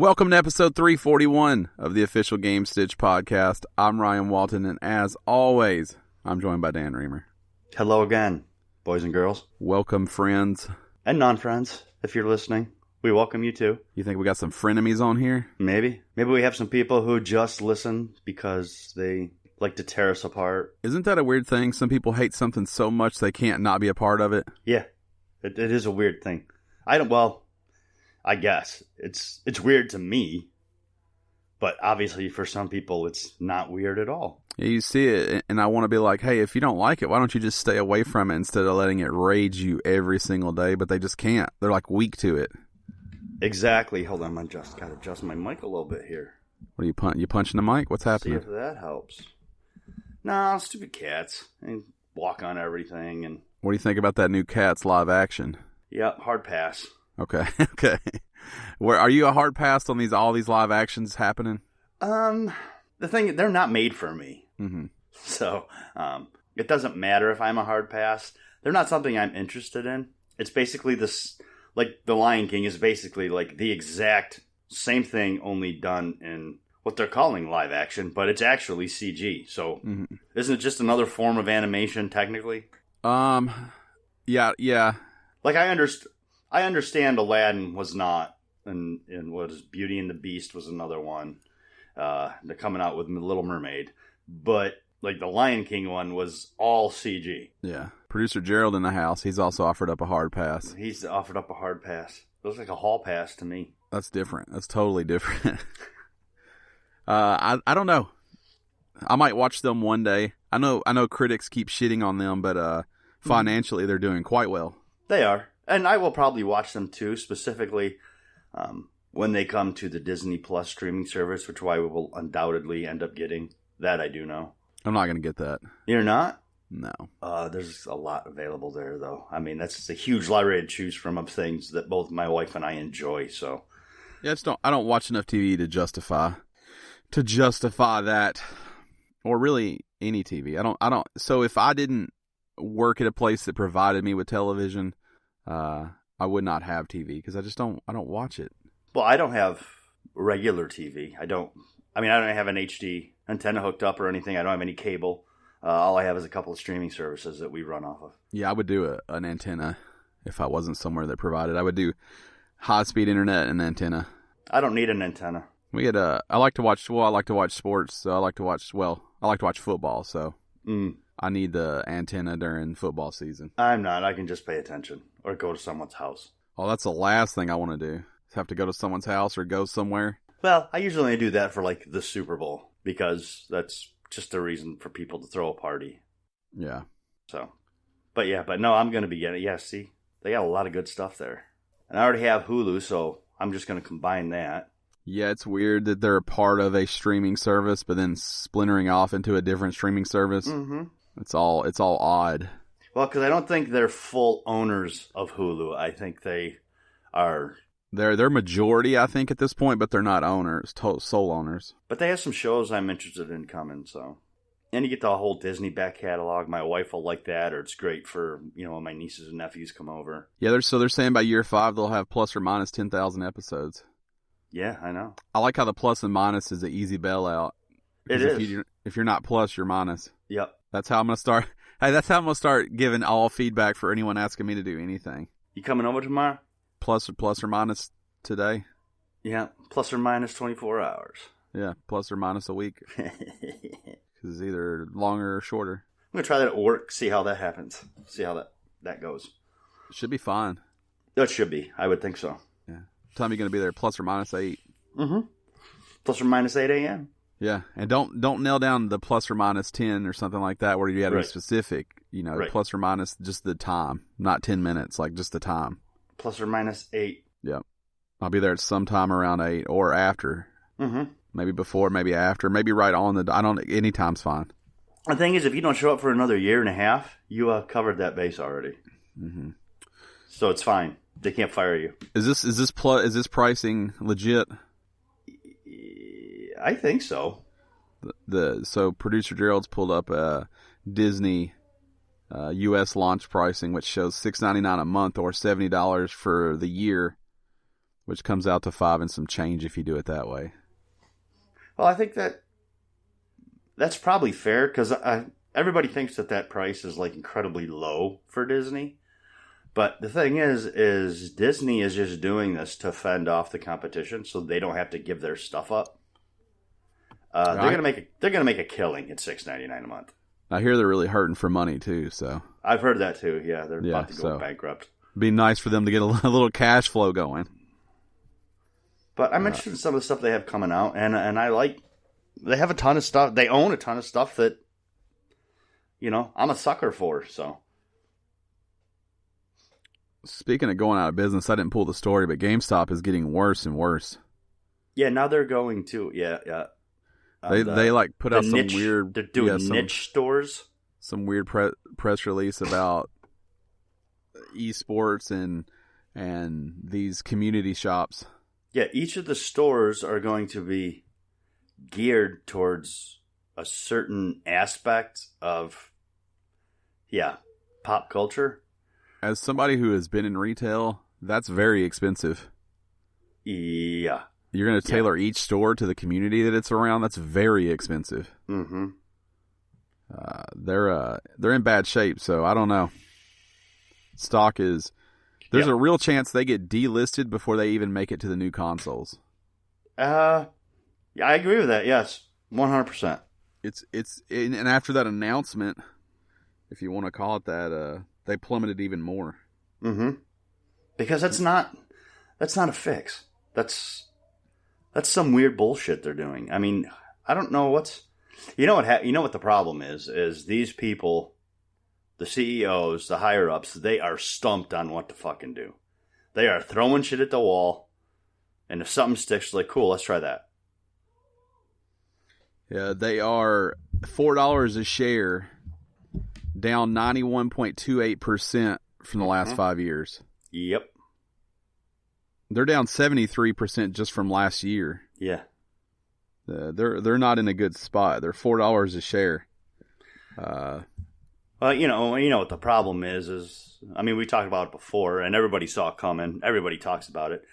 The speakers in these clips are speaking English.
Welcome to episode 341 of the official Gamestitch Podcast. I'm Ryan Walton, and as always, I'm joined by Dan Reamer. Hello again, boys and girls. Welcome, friends. And non-friends, if you're listening. We welcome you too. You think we got some frenemies on here? Maybe. Maybe we have some people who just listen because they like to tear us apart. Isn't that a weird thing? Some people hate something so much they can't not be a part of it. Yeah, it is a weird thing. I guess. It's weird to me, but obviously for some people it's not weird at all. Yeah, you see it, and I want to be like, hey, if you don't like it, why don't you just stay away from it instead of letting it rage you every single day? But they just can't. They're like weak to it. Exactly. Hold on, I just got to adjust my mic a little bit here. What are you punching the mic? What's happening? See if that helps. No, stupid cats. They walk on everything. And what do you think about that new Cats live action? Yep, hard pass. Okay. Where are you a hard pass on all these live actions happening? The thing, they're not made for me. Mm-hmm. So, it doesn't matter if I'm a hard pass. They're not something I'm interested in. It's basically this, like, The Lion King is basically like the exact same thing, only done in what they're calling live action, but it's actually CG. So, Isn't it just another form of animation, technically? Yeah. Like, I understand Aladdin was not, and what is Beauty and the Beast was another one. They're coming out with Little Mermaid, but like the Lion King one was all CG. Yeah, Producer Gerald in the house. He's also offered up a hard pass. He's offered up a hard pass. It looks like a hall pass to me. That's different. That's totally different. I don't know. I might watch them one day. I know critics keep shitting on them, but financially they're doing quite well. They are. And I will probably watch them too, specifically when they come to the Disney Plus streaming service, which we will undoubtedly end up getting. That I do know. I'm not going to get that. You're not? No. There's a lot available there, though. I mean, that's a huge library to choose from of things that both my wife and I enjoy. So, yeah, I don't watch enough TV to justify that, or really any TV. I don't. So if I didn't work at a place that provided me with television, I would not have TV because I don't watch it. Well, I don't have regular TV. I don't have an HD antenna hooked up or anything. I don't have any cable. All I have is a couple of streaming services that we run off of. Yeah, I would do an antenna if I wasn't somewhere that provided. I would do high-speed internet and antenna. I don't need an antenna. I like to watch sports, so I like to watch football, so I need the antenna during football season. I'm not. I can just pay attention or go to someone's house. Oh, that's the last thing I want to do. Have to go to someone's house or go somewhere. Well, I usually only do that for like the Super Bowl because that's just a reason for people to throw a party. Yeah. So, but no, I'm going to be getting it. Yeah, see, they got a lot of good stuff there. And I already have Hulu, so I'm just going to combine that. Yeah, it's weird that they're a part of a streaming service, but then splintering off into a different streaming service. Mm-hmm. It's all odd. Well, because I don't think they're full owners of Hulu. I think they are. They're majority, I think, at this point, but they're not owners, sole owners. But they have some shows I'm interested in coming, so. And you get the whole Disney back catalog. My wife will like that, or it's great for, when my nieces and nephews come over. Yeah, they're saying by year 5 they'll have plus or minus 10,000 episodes. Yeah, I know. I like how the plus and minus is an easy bailout. It is. If you're not plus, you're minus. Yep. That's how I'm going to start. Hey, that's how I'm going to start giving all feedback for anyone asking me to do anything. You coming over tomorrow? Plus or minus today? Yeah, plus or minus 24 hours. Yeah, plus or minus a week. Because it's either longer or shorter. I'm going to try that at work, see how that happens. See how that goes. It should be fine. It should be. I would think so. Yeah. What time are you going to be there? Plus or minus 8? Mm-hmm. Plus or minus 8 a.m. Yeah, and don't nail down the plus or minus 10 or something like that where you got to be specific. Right. Plus or minus just the time, not 10 minutes, like just the time. Plus or minus 8. Yep. I'll be there at some time around 8 or after. Mm-hmm. Maybe before, maybe after, maybe right on any time's fine. The thing is, if you don't show up for another year and a half, you covered that base already. Mm-hmm. So it's fine. They can't fire you. Is this pricing legit? I think so. So Producer Gerald's pulled up Disney U.S. launch pricing, which shows $6.99 a month or $70 for the year, which comes out to $5 and some change if you do it that way. Well, I think that's probably fair because everybody thinks that price is like incredibly low for Disney. But the thing is Disney is just doing this to fend off the competition, so they don't have to give their stuff up. They're gonna make a killing at $6.99 a month. I hear they're really hurting for money too. So I've heard that too. Yeah, they're about to go bankrupt. It'd be nice for them to get a little cash flow going. But I'm interested in some of the stuff they have coming out, and they have a ton of stuff. They own a ton of stuff that, I'm a sucker for. So. Speaking of going out of business, I didn't pull the story, but GameStop is getting worse and worse. Yeah, now they're going to They like put out some niche, weird. They're doing niche stores. Some weird press release about esports and these community shops. Yeah, each of the stores are going to be geared towards a certain aspect of, pop culture. As somebody who has been in retail, that's very expensive. Yeah. You're going to tailor each store to the community that it's around. That's very expensive. Mm-hmm. They're in bad shape, so I don't know. Stock is... There's a real chance they get delisted before they even make it to the new consoles. Yeah, I agree with that. Yes, 100%. And after that announcement, if you want to call it that, they plummeted even more. Mm-hmm. Because that's not a fix. That's some weird bullshit they're doing. I mean, I don't know what's... You know what the problem is these people, the CEOs, the higher-ups, they are stumped on what to fucking do. They are throwing shit at the wall, and if something sticks, like, cool, let's try that. Yeah, they are $4 a share, down 91.28% from the last 5 years. Yep. They're down 73% just from last year. Yeah. They're not in a good spot. They're $4 a share. Well, you know what the problem is I mean, we talked about it before, and everybody saw it coming. Everybody talks about it,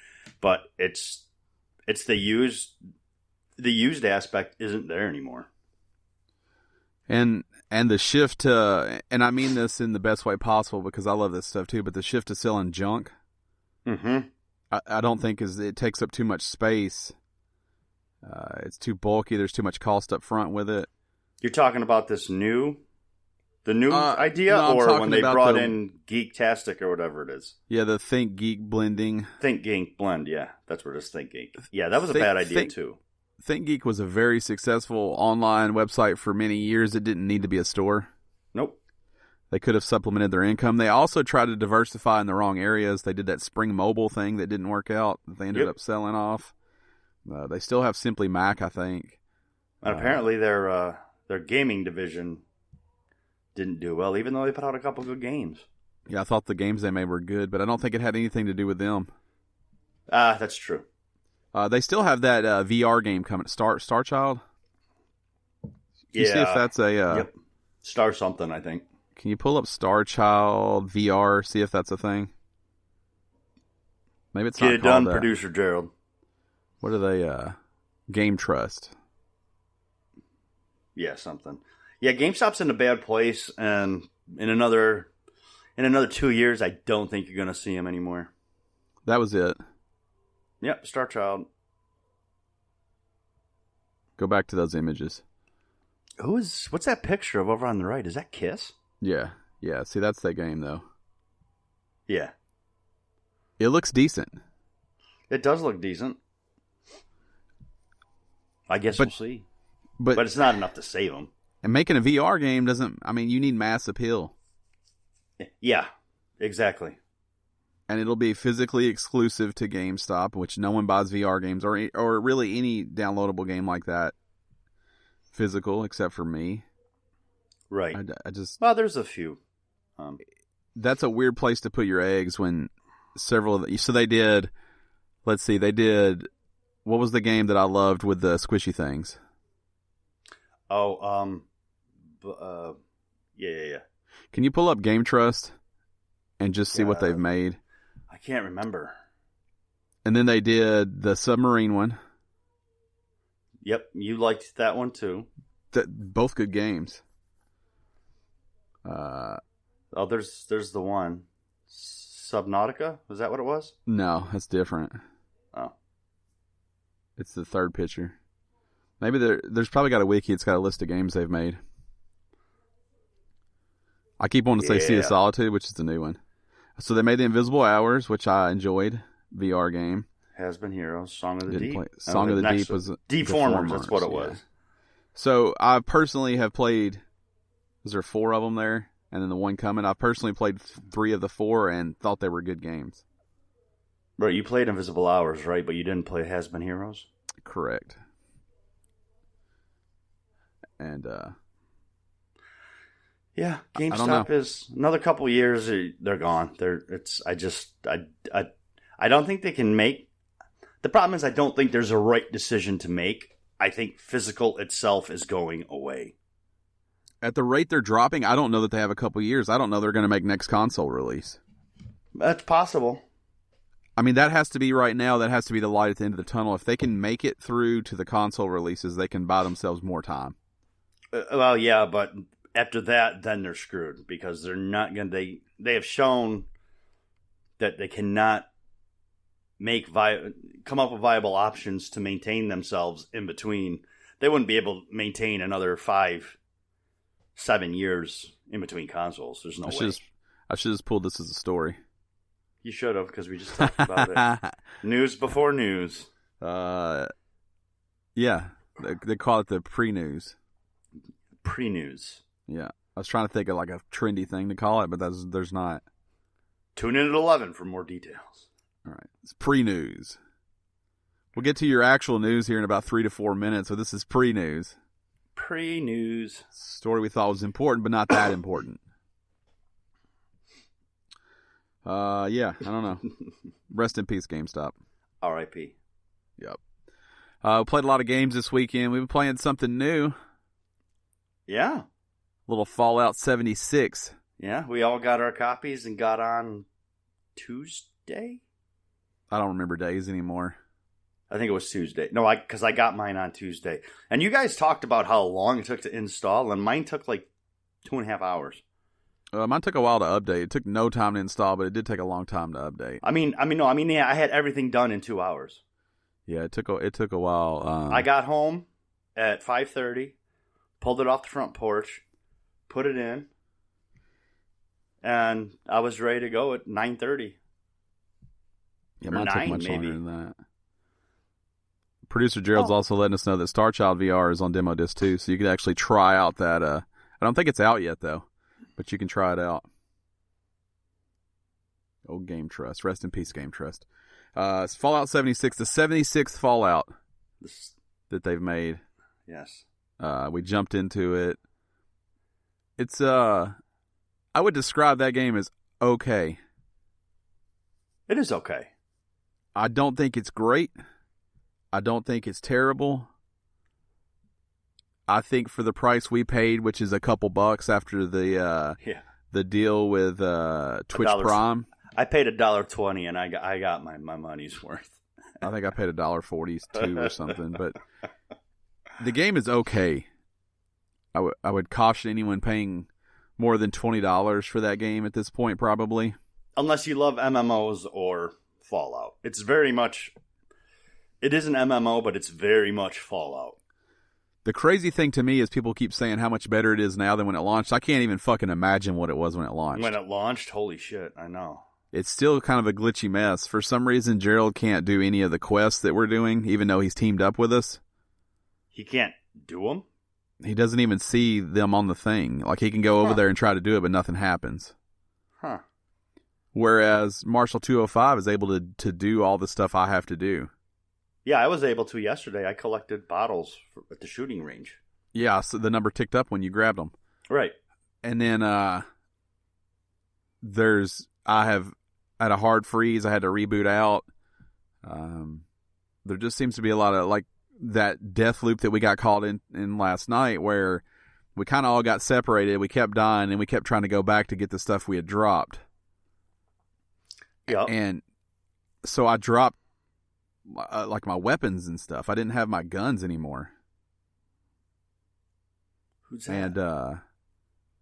but it's the used aspect isn't there anymore. And the shift to, and I mean this in the best way possible because I love this stuff too, but the shift to selling junk, I don't think it takes up too much space. It's too bulky. There's too much cost up front with it. You're talking about the new idea, no, or when they brought in Geektastic or whatever it is? Yeah, the Think Geek blending. Think Geek blend, yeah. That's what it is, Think Geek. Yeah, that was a bad idea too. ThinkGeek was a very successful online website for many years. It didn't need to be a store. Nope. They could have supplemented their income. They also tried to diversify in the wrong areas. They did that Spring Mobile thing that didn't work out. They ended up selling off. They still have Simply Mac, I think. And apparently their gaming division didn't do well, even though they put out a couple good games. Yeah, I thought the games they made were good, but I don't think it had anything to do with them. That's true. They still have that VR game coming. Star Child? Can you see if that's a... Yep. Star something, I think. Can you pull up Star Child VR, see if that's a thing? Maybe it's not called that. Get it done, Producer Gerald. What are they? Game Trust. Yeah, something. Yeah, GameStop's in a bad place, and in another 2 years, I don't think you're going to see them anymore. That was it. Yep, Star Child. Go back to those images. What's that picture of over on the right? Is that Kiss? Yeah. See, that's that game, though. Yeah. It looks decent. It does look decent. I guess we'll see. But it's not enough to save them. And making a VR game doesn't... I mean, you need mass appeal. Yeah, exactly. And it'll be physically exclusive to GameStop, which no one buys VR games or really any downloadable game like that physical, except for me. Right. I just... Well, there's a few. That's a weird place to put your eggs when several of the... So they did... Let's see, they did... What was the game that I loved with the squishy things? Oh, yeah. Can you pull up Game Trust and just see what they've made? I can't remember. And then they did the submarine one. Yep, you liked that one too. Both good games. There's the one. Subnautica? Was that what it was? No, that's different. Oh. It's the third picture. Maybe there's probably got a wiki. It's got a list of games they've made. I keep wanting to say Sea of Solitude, which is the new one. So they made The Invisible Hours, which I enjoyed. VR game. Has Been Heroes. Song of the Deep. Song of the Deep was Deformers. That's what it was. So I personally have played. Was there 4 of them there? And then the one coming. I personally played 3 of the 4 and thought they were good games. Right, you played Invisible Hours, right? But you didn't play Has Been Heroes? Correct. And yeah, GameStop is another couple years. They're gone. I don't think they can make. The problem is I don't think there's a right decision to make. I think physical itself is going away. At the rate they're dropping, I don't know that they have a couple years. I don't know they're going to make next console release. That's possible. I mean, that has to be right now. That has to be the light at the end of the tunnel. If they can make it through to the console releases, they can buy themselves more time. Well, yeah, but after that, then they're screwed because they're not going to. They have shown that they cannot come up with viable options to maintain themselves in between. They wouldn't be able to maintain another 5-7 years in between consoles. There's no way. I should have pulled this as a story. You should have, because we just talked about it. News before news. Yeah, they call it the pre-news. Pre-news. Yeah, I was trying to think of like a trendy thing to call it, but there's not. Tune in at 11 for more details. All right, it's pre-news. We'll get to your actual news here in about 3 to 4 minutes, so this is pre-news. Pre-news. Story we thought was important, but not that important. Yeah, I don't know. Rest in peace, GameStop. R.I.P. Yep. Played a lot of games this weekend. We've been playing something new. Yeah. A little Fallout 76. Yeah, we all got our copies and got on Tuesday? I don't remember days anymore. I think it was Tuesday. No, because I got mine on Tuesday. And you guys talked about how long it took to install, and mine took like 2.5 hours. Mine took a while to update. It took no time to install, but it did take a long time to update. I had everything done in 2 hours. Yeah, it took a while. I got home at 5:30, pulled it off the front porch, put it in, and I was ready to go at 9:30. Yeah, mine took much longer than that. Producer Gerald's also letting us know that Star Child VR is on demo disc too, so you can actually try out that. I don't think it's out yet though, but you can try it out. Old Game Trust, rest in peace, Game Trust. It's Fallout 76, the 76th Fallout that they've made. Yes. We jumped into it. It's I would describe that game as okay. It is okay. I don't think it's great. I don't think it's terrible. I think for the price we paid, which is a couple bucks after the deal with Twitch Prime. I paid $1.20 and I got my money's worth. I think I paid $1.42 or something, but the game is okay. I would caution anyone paying more than $20 for that game at this point, probably. Unless you love MMOs or Fallout. It is an MMO, but it's very much Fallout. The crazy thing to me is people keep saying how much better it is now than when it launched. I can't even fucking imagine what it was when it launched. When it launched? Holy shit, I know. It's still kind of a glitchy mess. For some reason, Gerald can't do any of the quests that we're doing, even though he's teamed up with us. He can't do them? He doesn't even see them on the thing. Like, he can go over there and try to do it, but nothing happens. Huh. Whereas Marshall 205 is able to do all the stuff I have to do. Yeah, I was able to yesterday. I collected bottles at the shooting range. Yeah, so the number ticked up when you grabbed them. Right. And then I have had a hard freeze. I had to reboot out. There just seems to be a lot of, like, that death loop that we got caught in last night where we kind of all got separated. We kept dying, and we kept trying to go back to get the stuff we had dropped. Yeah. And so I dropped like my weapons and stuff. I didn't have my guns anymore. Who's that? And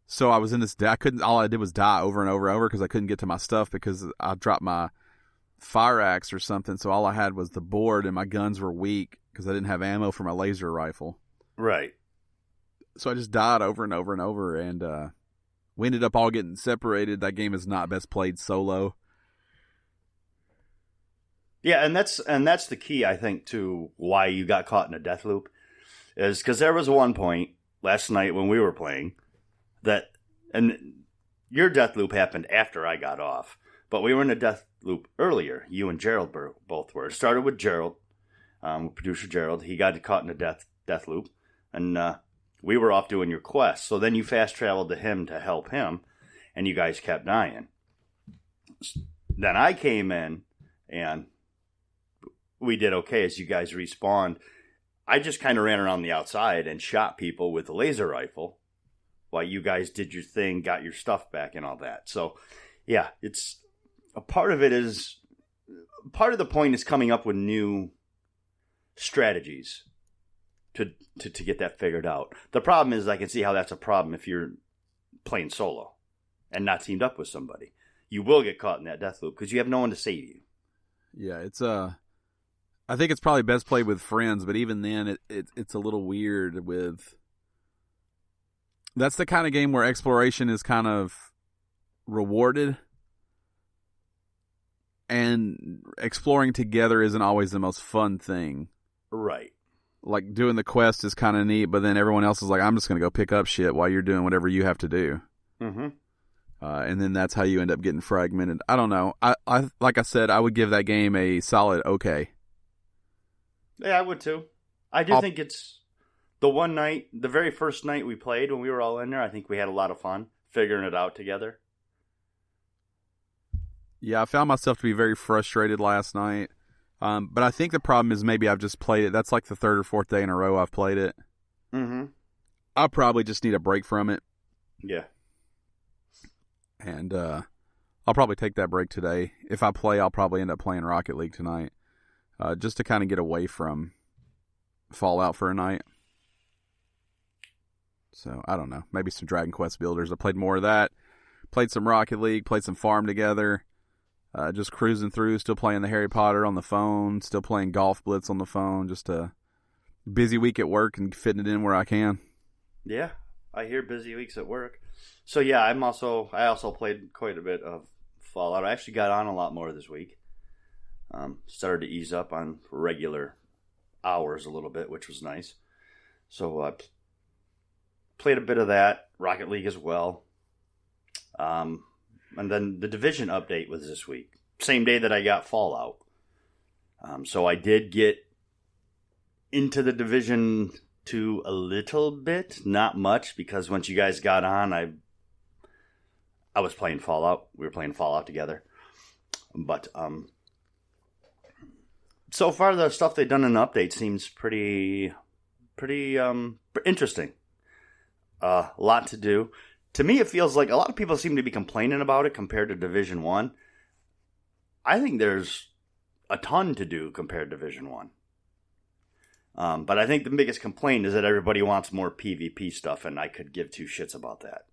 so I was in this. All I did was die over and over and over because I couldn't get to my stuff because I dropped my fire axe or something. So all I had was the board, and my guns were weak because I didn't have ammo for my laser rifle. Right. So I just died over and over and over, and we ended up all getting separated. That game is not best played solo. Yeah, and that's the key, I think, to why you got caught in a death loop, is because there was one point last night when we were playing and your death loop happened after I got off, but we were in a death loop earlier. You and Gerald both were. It started with Gerald, producer Gerald. He got caught in a death loop, and we were off doing your quest. So then you fast traveled to him to help him, and you guys kept dying. Then I came in, and we did okay as you guys respawned. I just kind of ran around the outside and shot people with a laser rifle while you guys did your thing, got your stuff back and all that. So, yeah, it's a part of the point is coming up with new strategies to get that figured out. The problem is I can see how that's a problem if you're playing solo and not teamed up with somebody. You will get caught in that death loop because you have no one to save you. Yeah, it's I think it's probably best played with friends, but even then, it's a little weird with. That's the kind of game where exploration is kind of rewarded, and exploring together isn't always the most fun thing. Right. Like doing the quest is kind of neat, but then everyone else is like, "I'm just going to go pick up shit while you're doing whatever you have to do." Mm-hmm. And then that's how you end up getting fragmented. I don't know. I like I said, I would give that game a solid okay. Yeah, I would too. I think it's the very first night we played when we were all in there, I think we had a lot of fun figuring it out together. Yeah, I found myself to be very frustrated last night. But I think the problem is maybe I've just played it. That's like the third or fourth day in a row I've played it. Mm-hmm. I'll probably just need a break from it. Yeah. And I'll probably take that break today. If I play, I'll probably end up playing Rocket League tonight. Just to kind of get away from Fallout for a night. So, I don't know. Maybe some Dragon Quest Builders. I played more of that. Played some Rocket League. Played some Farm Together. Just cruising through. Still playing the Harry Potter on the phone. Still playing Golf Blitz on the phone. Just a busy week at work and fitting it in where I can. Yeah, I hear busy weeks at work. So, yeah, I also played quite a bit of Fallout. I actually got on a lot more this week. Started to ease up on regular hours a little bit, which was nice. So I played a bit of that, Rocket League as well. And then the Division update was this week. Same day that I got Fallout. So I did get into the Division 2 a little bit, not much, because once you guys got on, I was playing Fallout. We were playing Fallout together. But so far, the stuff they've done in the update seems pretty interesting. A lot to do. To me, it feels like a lot of people seem to be complaining about it compared to Division 1. I think there's a ton to do compared to Division 1. But I think the biggest complaint is that everybody wants more PvP stuff, and I could give two shits about that.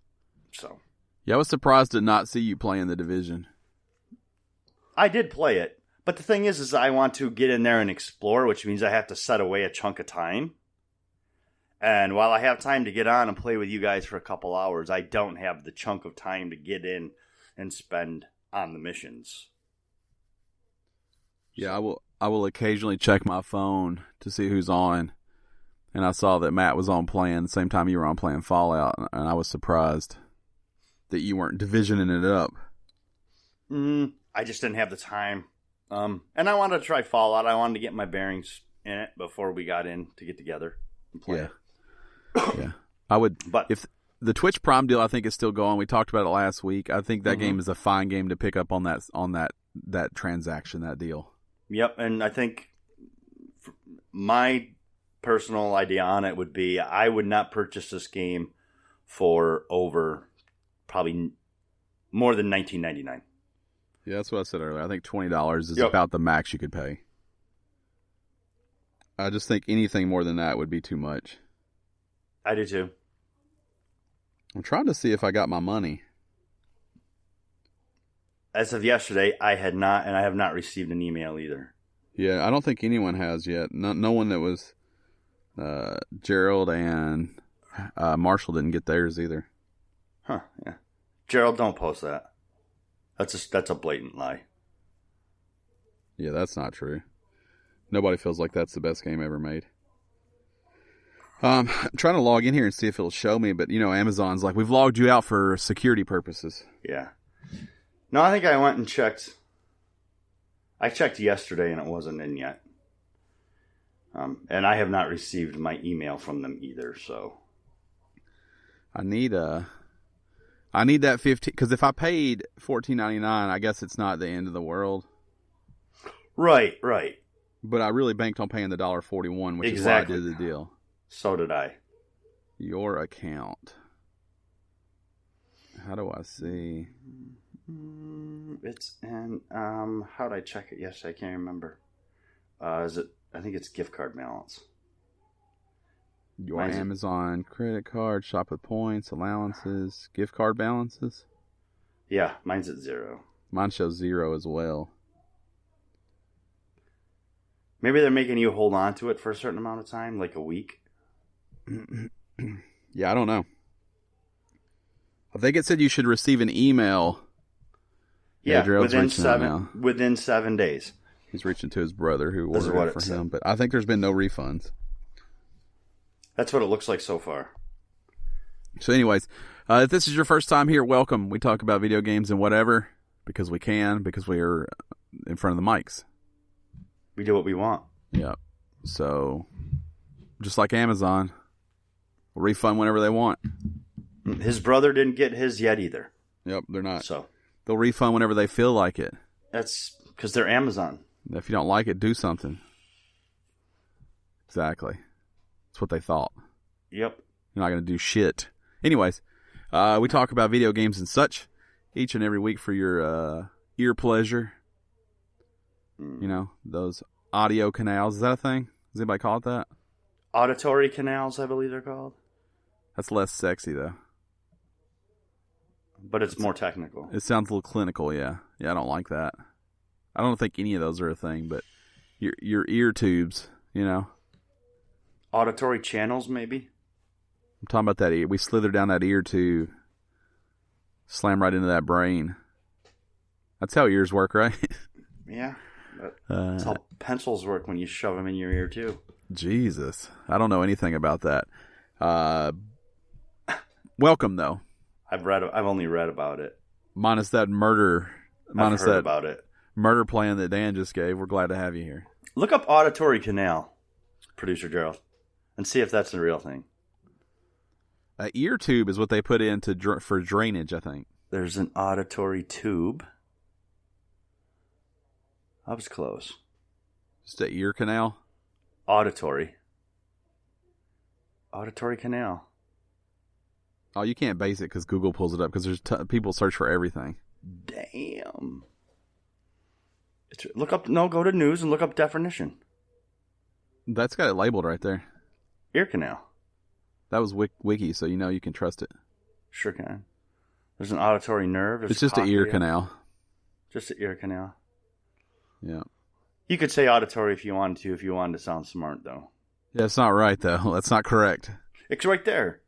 So, yeah, I was surprised to not see you playing the Division. I did play it. But the thing is I want to get in there and explore, which means I have to set away a chunk of time. And while I have time to get on and play with you guys for a couple hours, I don't have the chunk of time to get in and spend on the missions. Yeah, I will occasionally check my phone to see who's on. And I saw that Matt was on playing the same time you were on playing Fallout, and I was surprised that you weren't divisioning it up. I just didn't have the time. And I wanted to try Fallout. I wanted to get my bearings in it before we got in to get together and play it. Yeah. I would, but if the Twitch Prime deal, I think, is still going. We talked about it last week. I think that game is a fine game to pick up on that transaction, that deal. Yep, and I think my personal idea on it would be I would not purchase this game for over probably more than $19.99. Yeah, that's what I said earlier. I think $20 is about the max you could pay. I just think anything more than that would be too much. I do too. I'm trying to see if I got my money. As of yesterday, I had not, and I have not received an email either. Yeah, I don't think anyone has yet. No one that was Gerald and Marshall didn't get theirs either. Huh, yeah. Gerald, don't post that. That's a blatant lie. Yeah, that's not true. Nobody feels like that's the best game ever made. I'm trying to log in here and see if it'll show me, but Amazon's like, we've logged you out for security purposes. Yeah. No, I think I went and checked. I checked yesterday and it wasn't in yet. And I have not received my email from them either, so. I need that 15, because if I paid $14.99, I guess it's not the end of the world. Right. But I really banked on paying the $1.41, which exactly. is why I did the deal. So did I. Your account. How do I see? It's in, how did I check it yesterday? I can't remember. I think it's gift card balance. Your Amazon credit card, shop with points, allowances, gift card balances? Yeah, mine's at 0. Mine shows 0 as well. Maybe they're making you hold on to it for a certain amount of time, like a week. Yeah, I don't know. I think it said you should receive an email. Yeah, within 7 days. He's reaching to his brother who ordered it for him, but I think there's been no refunds. That's what it looks like so far. So anyways, if this is your first time here, welcome. We talk about video games and whatever because we can, because we are in front of the mics. We do what we want. Yeah. So, just like Amazon, we'll refund whenever they want. His brother didn't get his yet either. Yep, they're not. So they'll refund whenever they feel like it. That's because they're Amazon. If you don't like it, do something. Exactly. That's what they thought. Yep. You're not going to do shit. Anyways, we talk about video games and such each and every week for your ear pleasure. Those audio canals. Is that a thing? Does anybody call it that? Auditory canals, I believe they're called. That's less sexy, though. But it's more technical. It sounds a little clinical, yeah. Yeah, I don't like that. I don't think any of those are a thing, but your ear tubes, Auditory channels, maybe? I'm talking about that ear. We slither down that ear tube, slam right into that brain. That's how ears work, right? Yeah. That's how pencils work when you shove them in your ear, too. Jesus. I don't know anything about that. Welcome, though. I've only read about it. Minus that murder. I've heard about it. Murder plan that Dan just gave. We're glad to have you here. Look up auditory canal, Producer Gerald, and see if that's the real thing. An ear tube is what they put in for drainage, I think. There's an auditory tube. I was close. Just an ear canal? Auditory canal. Oh, you can't base it because Google pulls it up because there's people search for everything. Damn. Go to news and look up definition. That's got it labeled right there. Ear canal. That was wiki, so you can trust it. Sure can. There's an auditory nerve. It's just an ear canal. Just an ear canal. Yeah. You could say auditory if you wanted to sound smart, though. Yeah, it's not right, though. That's not correct. It's right there.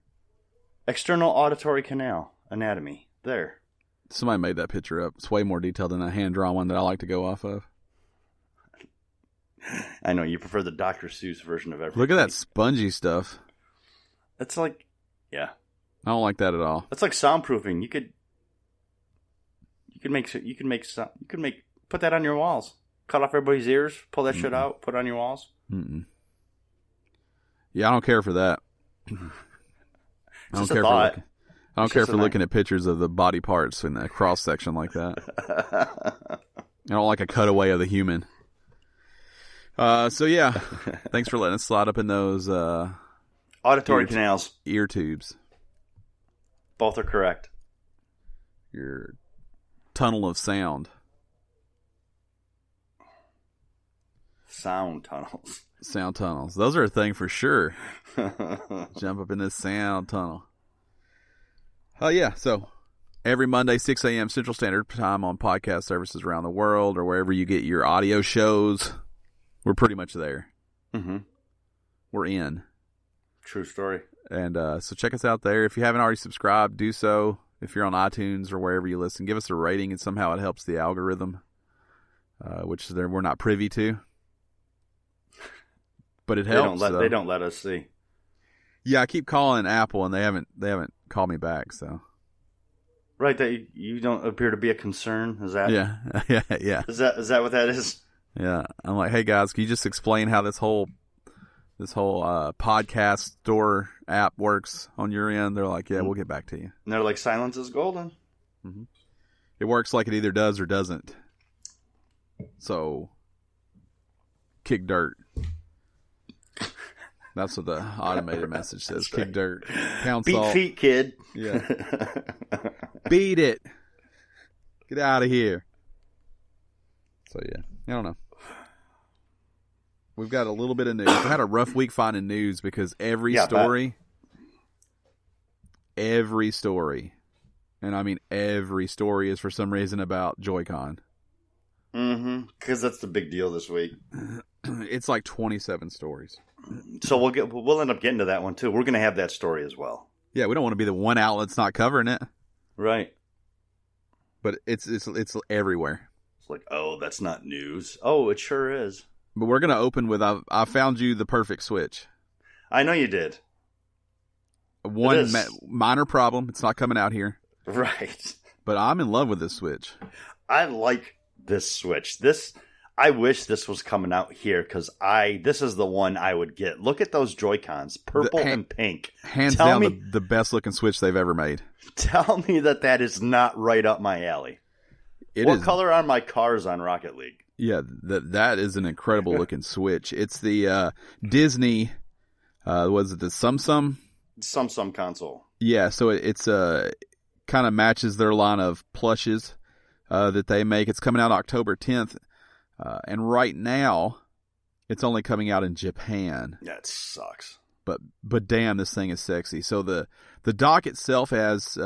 External auditory canal. Anatomy. There. Somebody made that picture up. It's way more detailed than that hand-drawn one that I like to go off of. I know, you prefer the Dr. Seuss version of everything. Look at that spongy stuff. It's like, yeah. I don't like that at all. It's like soundproofing. You could put that on your walls. Cut off everybody's ears, pull that shit out, put it on your walls. Yeah, I don't care for that. I don't care for looking at pictures of the body parts in that cross section like that. I don't like a cutaway of the human. So yeah, thanks for letting us slide up in those auditory canals, ear tubes. Both are correct. Your tunnel of sound. Sound tunnels. Sound tunnels. Those are a thing for sure. Jump up in this sound tunnel. Oh, yeah. So every Monday, 6 a.m. Central Standard Time on podcast services around the world or wherever you get your audio shows. We're pretty much there. Mm-hmm. We're in. True story. And so check us out there. If you haven't already subscribed, do so. If you're on iTunes or wherever you listen, give us a rating, and somehow it helps the algorithm, which we're not privy to. But it helps. They don't let us see. Yeah, I keep calling Apple, and they haven't called me back. So, right, that you don't appear to be a concern. Is that? Yeah. Is that what that is? Yeah, I'm like, hey guys, can you just explain how this whole podcast store app works on your end? They're like, yeah, we'll get back to you. And they're like, silence is golden. Mm-hmm. It works like it either does or doesn't. So, kick dirt. That's what the automated message says. Kick dirt. Pound Beat salt. feet, kid. Yeah. Beat it. Get out of here. So, yeah. I don't know. We've got a little bit of news. I had a rough week finding news because every story, and I mean every story is for some reason about Joy-Con. Mm-hmm. Because that's the big deal this week. It's like 27 stories. So we'll end up getting to that one too. We're going to have that story as well. Yeah, we don't want to be the one outlet that's not covering it. Right. But it's everywhere. It's like, oh, that's not news. Oh, it sure is. But we're going to open with I found you the perfect Switch. I know you did. One minor problem. It's not coming out here. Right. But I'm in love with this Switch. I like this Switch. I wish this was coming out here because this is the one I would get. Look at those Joy-Cons, purple and pink. Hands down the best looking Switch they've ever made. Tell me that is not right up my alley. What color are my cars on Rocket League? Yeah, that is an incredible looking Switch. It's the Disney, was it the Samsung? Samsung console. Yeah, so it's kind of matches their line of plushes that they make. It's coming out October 10th. And right now, it's only coming out in Japan. That sucks. But damn, this thing is sexy. So the dock itself has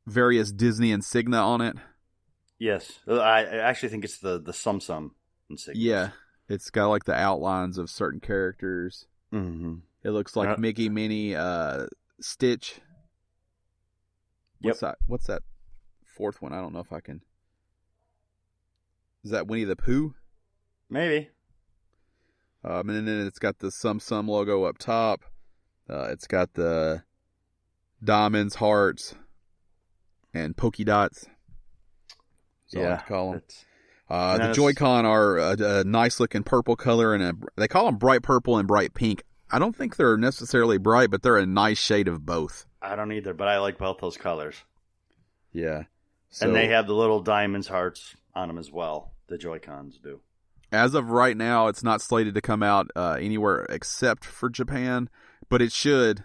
various Disney insignia on it. Yes, I actually think it's the Samsung insignia. Yeah, it's got like the outlines of certain characters. Mm-hmm. It looks like Mickey, Minnie, Stitch. What's that fourth one? I don't know if I can. Is that Winnie the Pooh? Maybe. And then it's got the Samsung logo up top. It's got the diamonds, hearts, and polka dots. That's all I like to call them. The Joy-Con are a nice looking purple color, and they call them bright purple and bright pink. I don't think they're necessarily bright, but they're a nice shade of both. I don't either, but I like both those colors. Yeah. So, and they have the little diamonds, hearts on them as well. The Joy-Cons do. As of right now, it's not slated to come out anywhere except for Japan, but it should.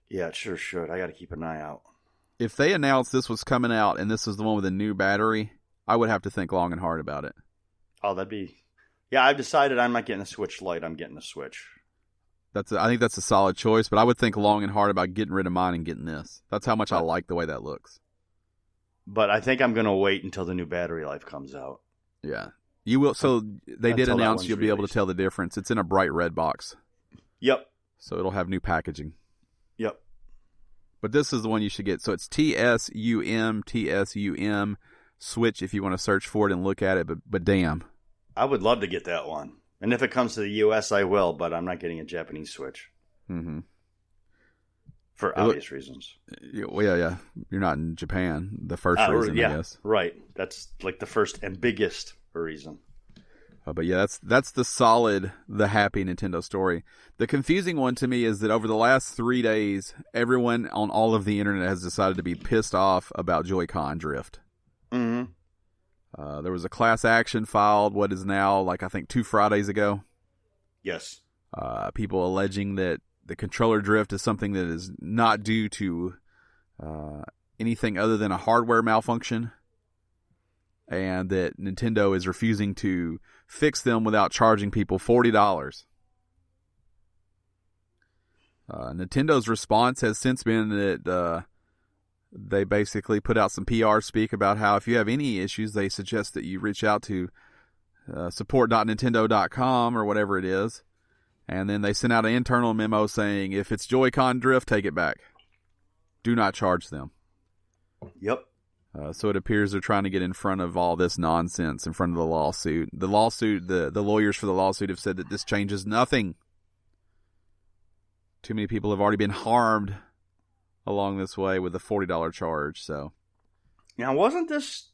Yeah, it sure should. I got to keep an eye out. If they announced this was coming out and this is the one with a new battery, I would have to think long and hard about it. Oh, that'd be... Yeah, I've decided I'm not getting a Switch Lite. I'm getting a Switch. I think that's a solid choice, but I would think long and hard about getting rid of mine and getting this. That's how much I like the way that looks. But I think I'm going to wait until the new battery life comes out. Yeah. You will. So they did announce you'll be able to tell the difference. It's in a bright red box. Yep. So it'll have new packaging. Yep. But this is the one you should get. So it's TSUM Switch if you want to search for it and look at it. But damn. I would love to get that one. And if it comes to the U.S., I will. But I'm not getting a Japanese Switch. Mm-hmm. For obvious reasons. Well, yeah. You're not in Japan. The first reason, I guess. Right. That's like the first and biggest reason. But yeah, that's the happy Nintendo story. The confusing one to me is that over the last 3 days, everyone on all of the internet has decided to be pissed off about Joy-Con drift. Mm-hmm. There was a class action filed, what is now, I think 2 Fridays ago. Yes. People alleging that the controller drift is something that is not due to anything other than a hardware malfunction. and that Nintendo is refusing to fix them without charging people $40. Nintendo's response has since been that they basically put out some PR speak about how if you have any issues, they suggest that you reach out to support.nintendo.com or whatever it is. And then they sent out an internal memo saying, if it's Joy-Con drift, take it back. Do not charge them. Yep. So it appears they're trying to get in front of all this nonsense in front of the lawsuit. The lawyers for the lawsuit have said that this changes nothing. Too many people have already been harmed along this way with the $40 charge. So, now wasn't this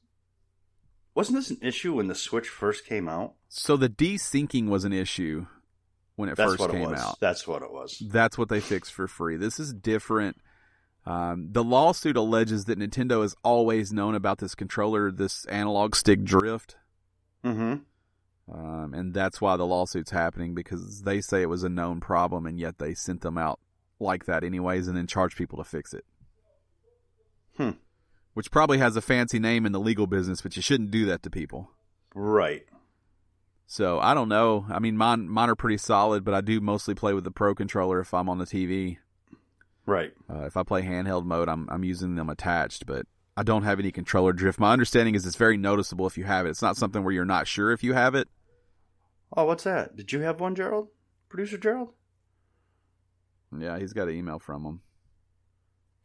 an issue when the Switch first came out? So the desyncing was an issue when it first came out. That's what it was. That's what they fixed for free. This is different. The lawsuit alleges that Nintendo has always known about this controller, this analog stick drift. Mm-hmm. And that's why the lawsuit's happening, because they say it was a known problem, and yet they sent them out like that anyways and then charge people to fix it. Which probably has a fancy name in the legal business, but you shouldn't do that to people. Right. So, I don't know. I mean, mine are pretty solid, but I do mostly play with the Pro Controller if I'm on the TV. Right. If I play handheld mode, I'm using them attached, but I don't have any controller drift. My understanding is it's very noticeable if you have it. It's not something where you're not sure if you have it. Oh, what's that? Did you have one, Gerald? Producer Gerald? Yeah, he's got an email from him.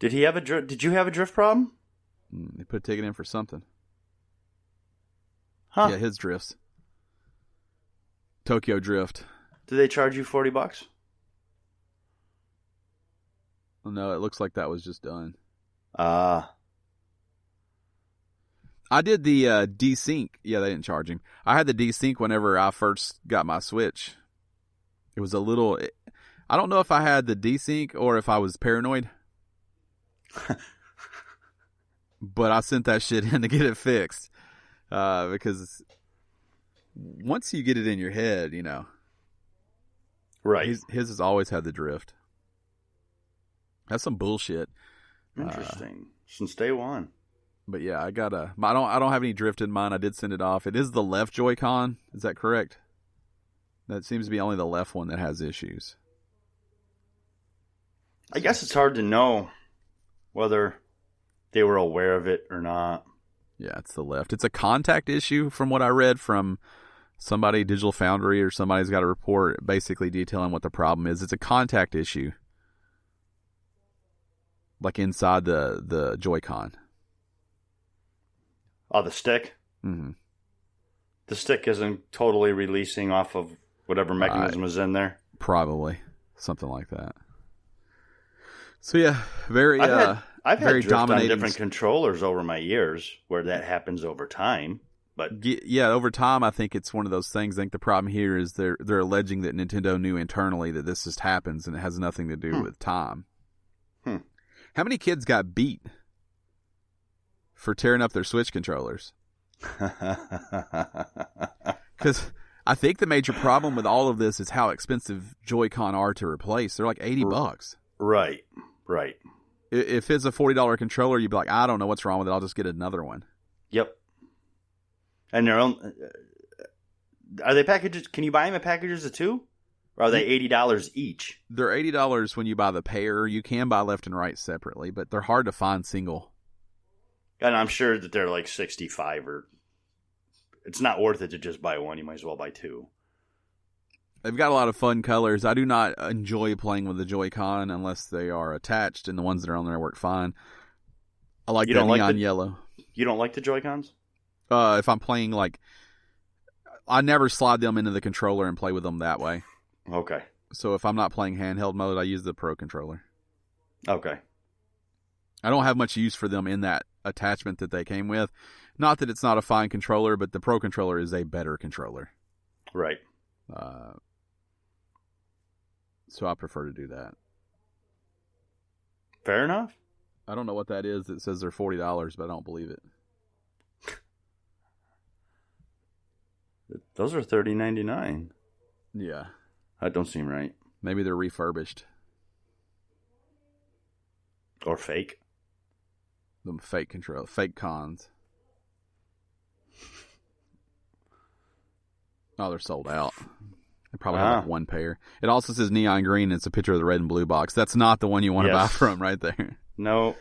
Did you have a drift problem? They put a ticket in for something. Huh? Yeah, his drifts. Tokyo Drift. Did they charge you $40? No, it looks like that was just done. I did the desync. Yeah, they didn't charge him. I had the desync whenever I first got my Switch. It was a little... I don't know if I had the desync or if I was paranoid. But I sent that shit in to get it fixed. Because once you get it in your head, you know. Right. His has always had the drift. That's some bullshit. Interesting. Since day one. But yeah, I don't have any drift in mine. I did send it off. It is the left Joy-Con. Is that correct? That seems to be only the left one that has issues. I guess it's hard to know whether they were aware of it or not. Yeah, it's the left. It's a contact issue from what I read from somebody, Digital Foundry, or somebody's got a report basically detailing what the problem is. It's a contact issue. Like inside the Joy-Con. Oh, the stick? Mm-hmm. The stick isn't totally releasing off of whatever mechanism is in there? Probably. Something like that. So yeah, very I've very had drift on dominating different controllers over my years where that happens over time. But yeah, over time, I think it's one of those things. I think the problem here is they're alleging that Nintendo knew internally that this just happens and it has nothing to do with time. How many kids got beat for tearing up their Switch controllers? Because I think the major problem with all of this is how expensive Joy-Con are to replace. They're like $80. Right. If it's a $40 controller, you'd be like, I don't know what's wrong with it. I'll just get another one. Yep. And their own. Are they packages? Can you buy them in packages of two? Or are they $80 each? They're $80 when you buy the pair. You can buy left and right separately, but they're hard to find single. And I'm sure that they're like 65 or... It's not worth it to just buy one. You might as well buy two. They've got a lot of fun colors. I do not enjoy playing with the Joy-Con unless they are attached, and the ones that are on there work fine. I like that neon yellow. You don't like the Joy-Cons? If I'm playing, like... I never slide them into the controller and play with them that way. Okay. So if I'm not playing handheld mode, I use the Pro Controller. Okay. I don't have much use for them in that attachment that they came with. Not that it's not a fine controller, but the Pro Controller is a better controller. Right. So I prefer to do that. Fair enough. I don't know what that is. It says they're $40, but I don't believe it. Those are $30.99. Yeah. That don't seem right. Maybe they're refurbished. Or fake. Them fake cons. Oh, they're sold out. They probably have like one pair. It also says neon green. It's a picture of the red and blue box. That's not the one you want to buy from right there. No.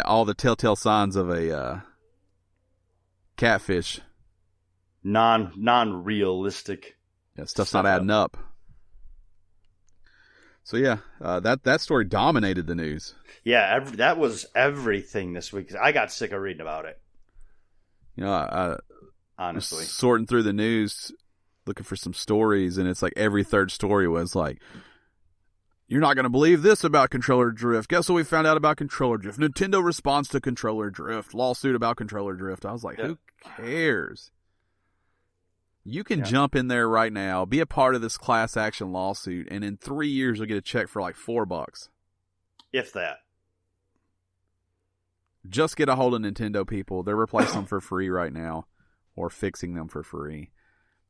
All the telltale signs of a catfish. Non-realistic. Yeah, stuff's not adding up. So yeah, that story dominated the news. Yeah, that was everything this week. I got sick of reading about it. You know, honestly, sorting through the news, looking for some stories, and it's like every third story was like, "You're not going to believe this about controller drift. Guess what we found out about controller drift? Nintendo response to controller drift. Lawsuit about controller drift." I was like, "Who cares?" You can jump in there right now, be a part of this class action lawsuit, and in 3 years you'll get a check for like $4. If that. Just get a hold of Nintendo, people. They're replacing them for free right now, or fixing them for free.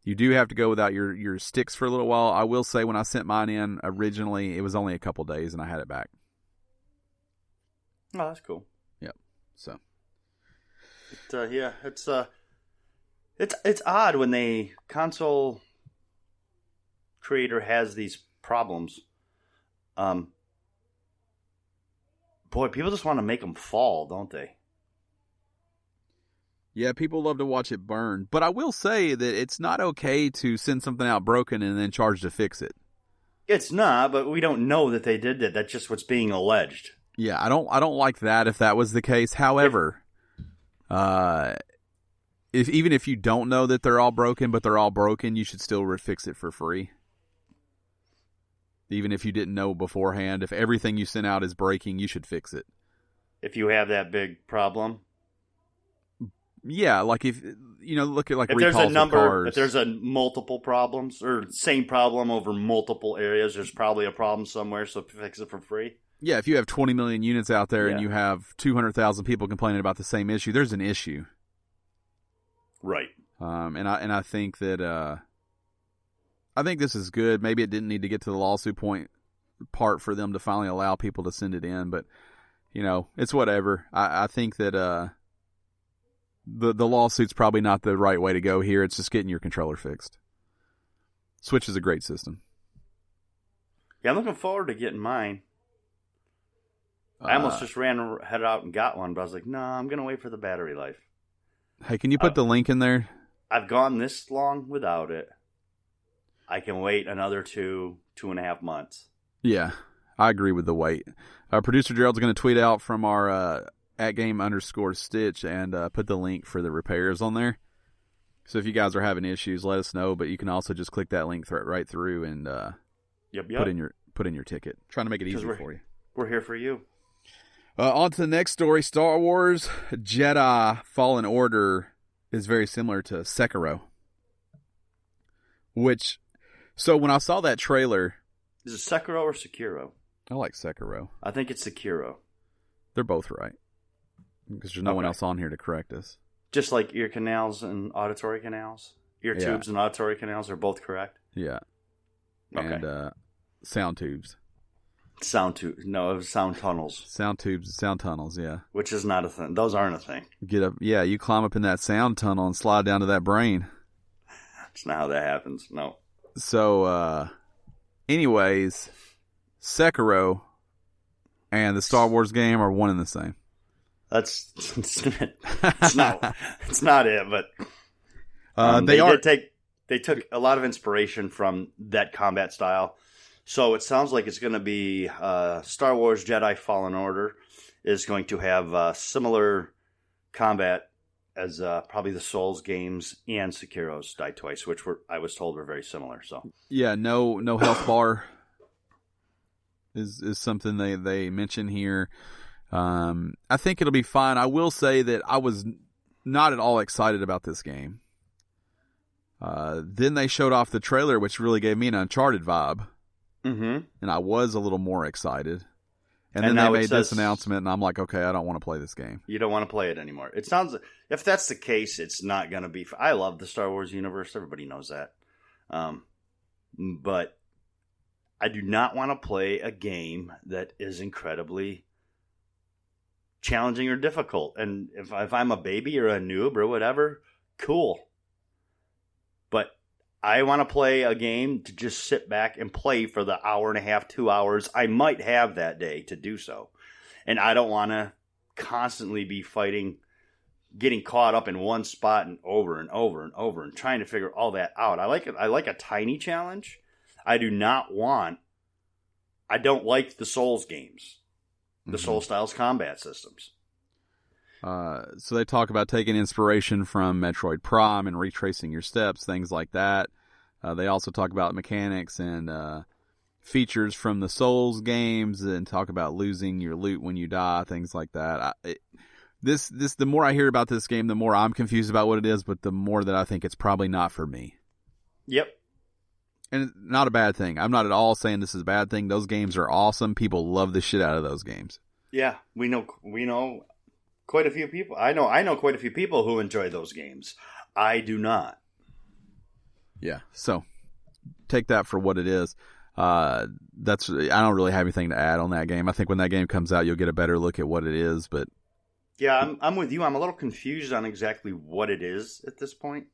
You do have to go without your sticks for a little while. I will say when I sent mine in originally, it was only a couple days and I had it back. Oh, that's cool. Yep. So. It's odd when the console creator has these problems. Boy, people just want to make them fall, don't they? Yeah, people love to watch it burn. But I will say that it's not okay to send something out broken and then charge to fix it. It's not, but we don't know that they did that. That's just what's being alleged. Yeah, I don't like that if that was the case. However, even if you don't know that they're all broken, but they're all broken, you should still fix it for free. Even if you didn't know beforehand, if everything you sent out is breaking, you should fix it. If you have that big problem? Yeah, like if, look at like if recalls there's a number, of cars. If there's multiple problems, or same problem over multiple areas, there's probably a problem somewhere, so fix it for free. Yeah, if you have 20 million units out there and you have 200,000 people complaining about the same issue, there's an issue. Right. And I think that I think this is good. Maybe it didn't need to get to the lawsuit part for them to finally allow people to send it in, but it's whatever. I think that the lawsuit's probably not the right way to go here. It's just getting your controller fixed. Switch is a great system. Yeah, I'm looking forward to getting mine. I almost just headed out and got one, but I was like, no, I'm going to wait for the battery life. Hey, can you put the link in there? I've gone this long without it. I can wait another 2.5 months. Yeah, I agree with the wait. Producer Gerald's going to tweet out from our @game_stitch and put the link for the repairs on there. So if you guys are having issues, let us know. But you can also just click that link right through and put in your ticket. Trying to make it easier for you. We're here for you. On to the next story. Star Wars Jedi Fallen Order is very similar to Sekiro. So when I saw that trailer... Is it Sekiro or Sekiro? I like Sekiro. I think it's Sekiro. They're both right. Because there's no one else on here to correct us. Just like ear canals and auditory canals? Ear tubes and auditory canals are both correct? Yeah. Okay. And sound tubes. Sound tubes. No, it was sound tunnels. Sound tubes, sound tunnels, yeah. Which is not a thing. Those aren't a thing. Get up. Yeah, you climb up in that sound tunnel and slide down to that brain. That's not how that happens. No. So, anyways, Sekiro and the Star Wars game are one and the same. It's not it, but they took a lot of inspiration from that combat style. So it sounds like it's going to be Star Wars Jedi Fallen Order is going to have similar combat as probably the Souls games and Sekiro's Die Twice, which I was told were very similar. So yeah, no health bar is something they mention here. I think it'll be fine. I will say that I was not at all excited about this game. Then they showed off the trailer, which really gave me an Uncharted vibe. Mm-hmm. And I was a little more excited. And then they made this announcement, and I'm like, okay, I don't want to play this game. You don't want to play it anymore. It sounds, if that's the case, it's not going to be. I love the Star Wars universe. Everybody knows that. But I do not want to play a game that is incredibly challenging or difficult. And if I'm a baby or a noob or whatever, cool. But I want to play a game to just sit back and play for the hour and a half, 2 hours I might have that day to do so. And I don't want to constantly be fighting, getting caught up in one spot and over and over and over and trying to figure all that out. I like a tiny challenge. I don't like the Souls games, the Soul Styles combat systems. So they talk about taking inspiration from Metroid Prime and retracing your steps, things like that. They also talk about mechanics and features from the Souls games, and talk about losing your loot when you die, things like that. The more I hear about this game, the more I'm confused about what it is, but the more that I think it's probably not for me. Yep. And it's not a bad thing. I'm not at all saying this is a bad thing. Those games are awesome. People love the shit out of those games. Yeah, we know quite a few people. I know quite a few people who enjoy those games. I do not. Yeah, so take that for what it is. I don't really have anything to add on that game. I think when that game comes out, you'll get a better look at what it is. But yeah, I'm with you. I'm a little confused on exactly what it is at this point.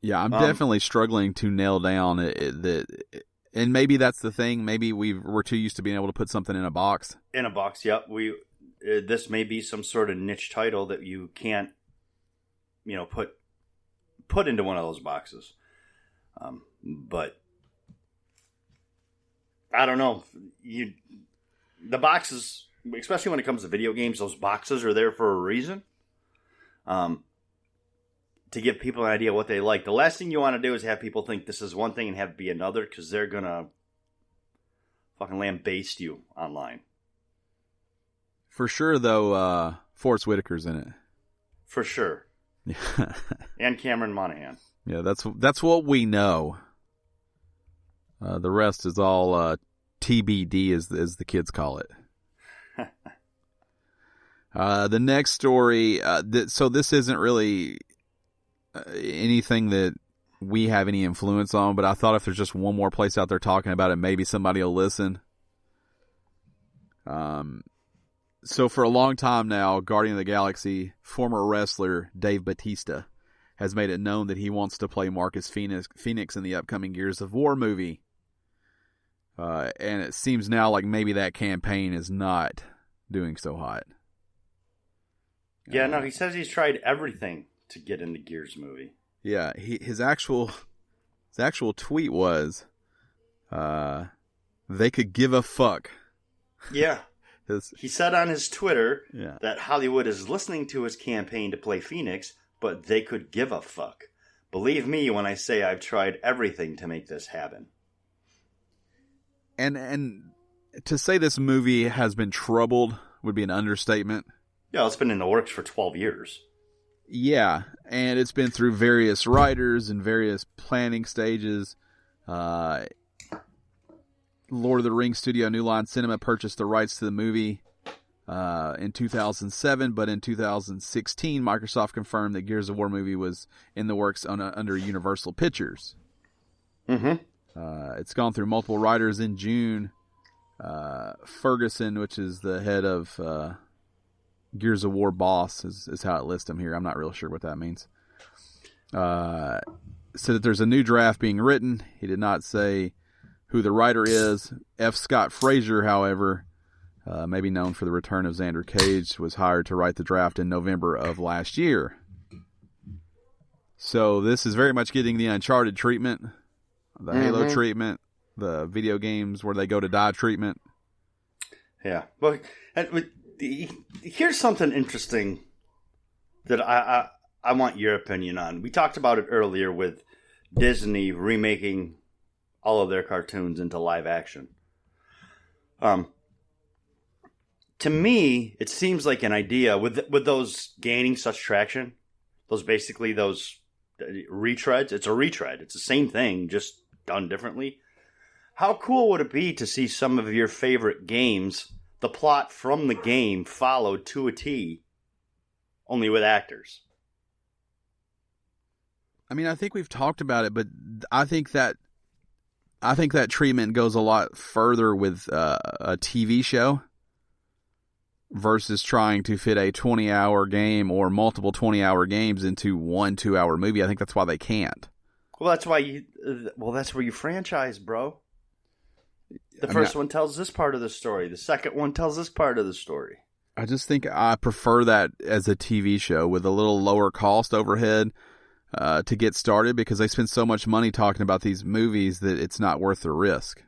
Yeah, I'm definitely struggling to nail down and maybe that's the thing. Maybe we're too used to being able to put something in a box. In a box, yep. This may be some sort of niche title that you can't, put into one of those boxes. But I don't know. The boxes, especially when it comes to video games, those boxes are there for a reason. To give people an idea what they like. The last thing you want to do is have people think this is one thing and have it be another, because they're gonna fucking lambaste you online. For sure, though, Forrest Whitaker's in it. For sure. And Cameron Monaghan. Yeah, that's what we know. The rest is all TBD, as the kids call it. The next story. So this isn't really anything that we have any influence on, but I thought if there's just one more place out there talking about it, maybe somebody will listen. So for a long time now, Guardian of the Galaxy former wrestler Dave Bautista has made it known that he wants to play Marcus Phoenix in the upcoming Gears of War movie. And it seems now like maybe that campaign is not doing so hot. Yeah, no, he says he's tried everything to get in the Gears movie. Yeah, his actual tweet was, they could give a fuck. Yeah. He said on his Twitter yeah. that Hollywood is listening to his campaign to play Phoenix, but they could give a fuck. Believe me when I say I've tried everything to make this happen. And to say this movie has been troubled would be an understatement. Yeah, it's been in the works for 12 years. Yeah, and it's been through various writers and various planning stages. Lord of the Rings Studio New Line Cinema purchased the rights to the movie in 2007, but in 2016, Microsoft confirmed that Gears of War movie was in the works under Universal Pictures. Mm-hmm. It's gone through multiple writers in June. Ferguson, which is the head of Gears of War boss, is how it lists him here. I'm not real sure what that means. Said that there's a new draft being written. He did not say who the writer is. F. Scott Fraser, however, maybe known for the return of Xander Cage, was hired to write the draft in November of last year. So this is very much getting the Uncharted treatment, the Halo treatment, the video games where they go to die treatment. Yeah. Well, here's something interesting that I want your opinion on. We talked about it earlier with Disney remaking all of their cartoons into live action. To me, it seems like an idea with those gaining such traction. Those retreads. It's a retread. It's the same thing, just done differently. How cool would it be to see some of your favorite games, the plot from the game followed to a T, only with actors? I mean, I think we've talked about it, but I think that treatment goes a lot further with a TV show. versus trying to fit a 20-hour game or multiple 20-hour games into one 2-hour movie. I think that's why they can't. Well, that's why that's where you franchise, bro. The first one tells this part of the story. The second one tells this part of the story. I just think I prefer that as a TV show with a little lower cost overhead to get started, because they spend so much money talking about these movies that it's not worth the risk.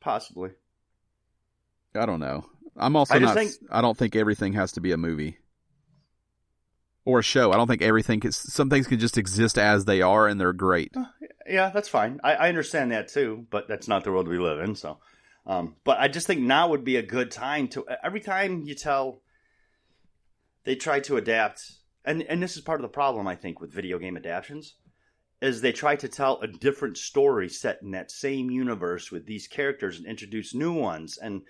Possibly. I don't know. I'm also I don't think everything has to be a movie or a show. I don't think some things can just exist as they are and they're great. Yeah, that's fine. I understand that too, but that's not the world we live in. So, but I just think now would be a good time to, every time they try to adapt, and this is part of the problem, I think, with video game adaptions, is they try to tell a different story set in that same universe with these characters and introduce new ones. And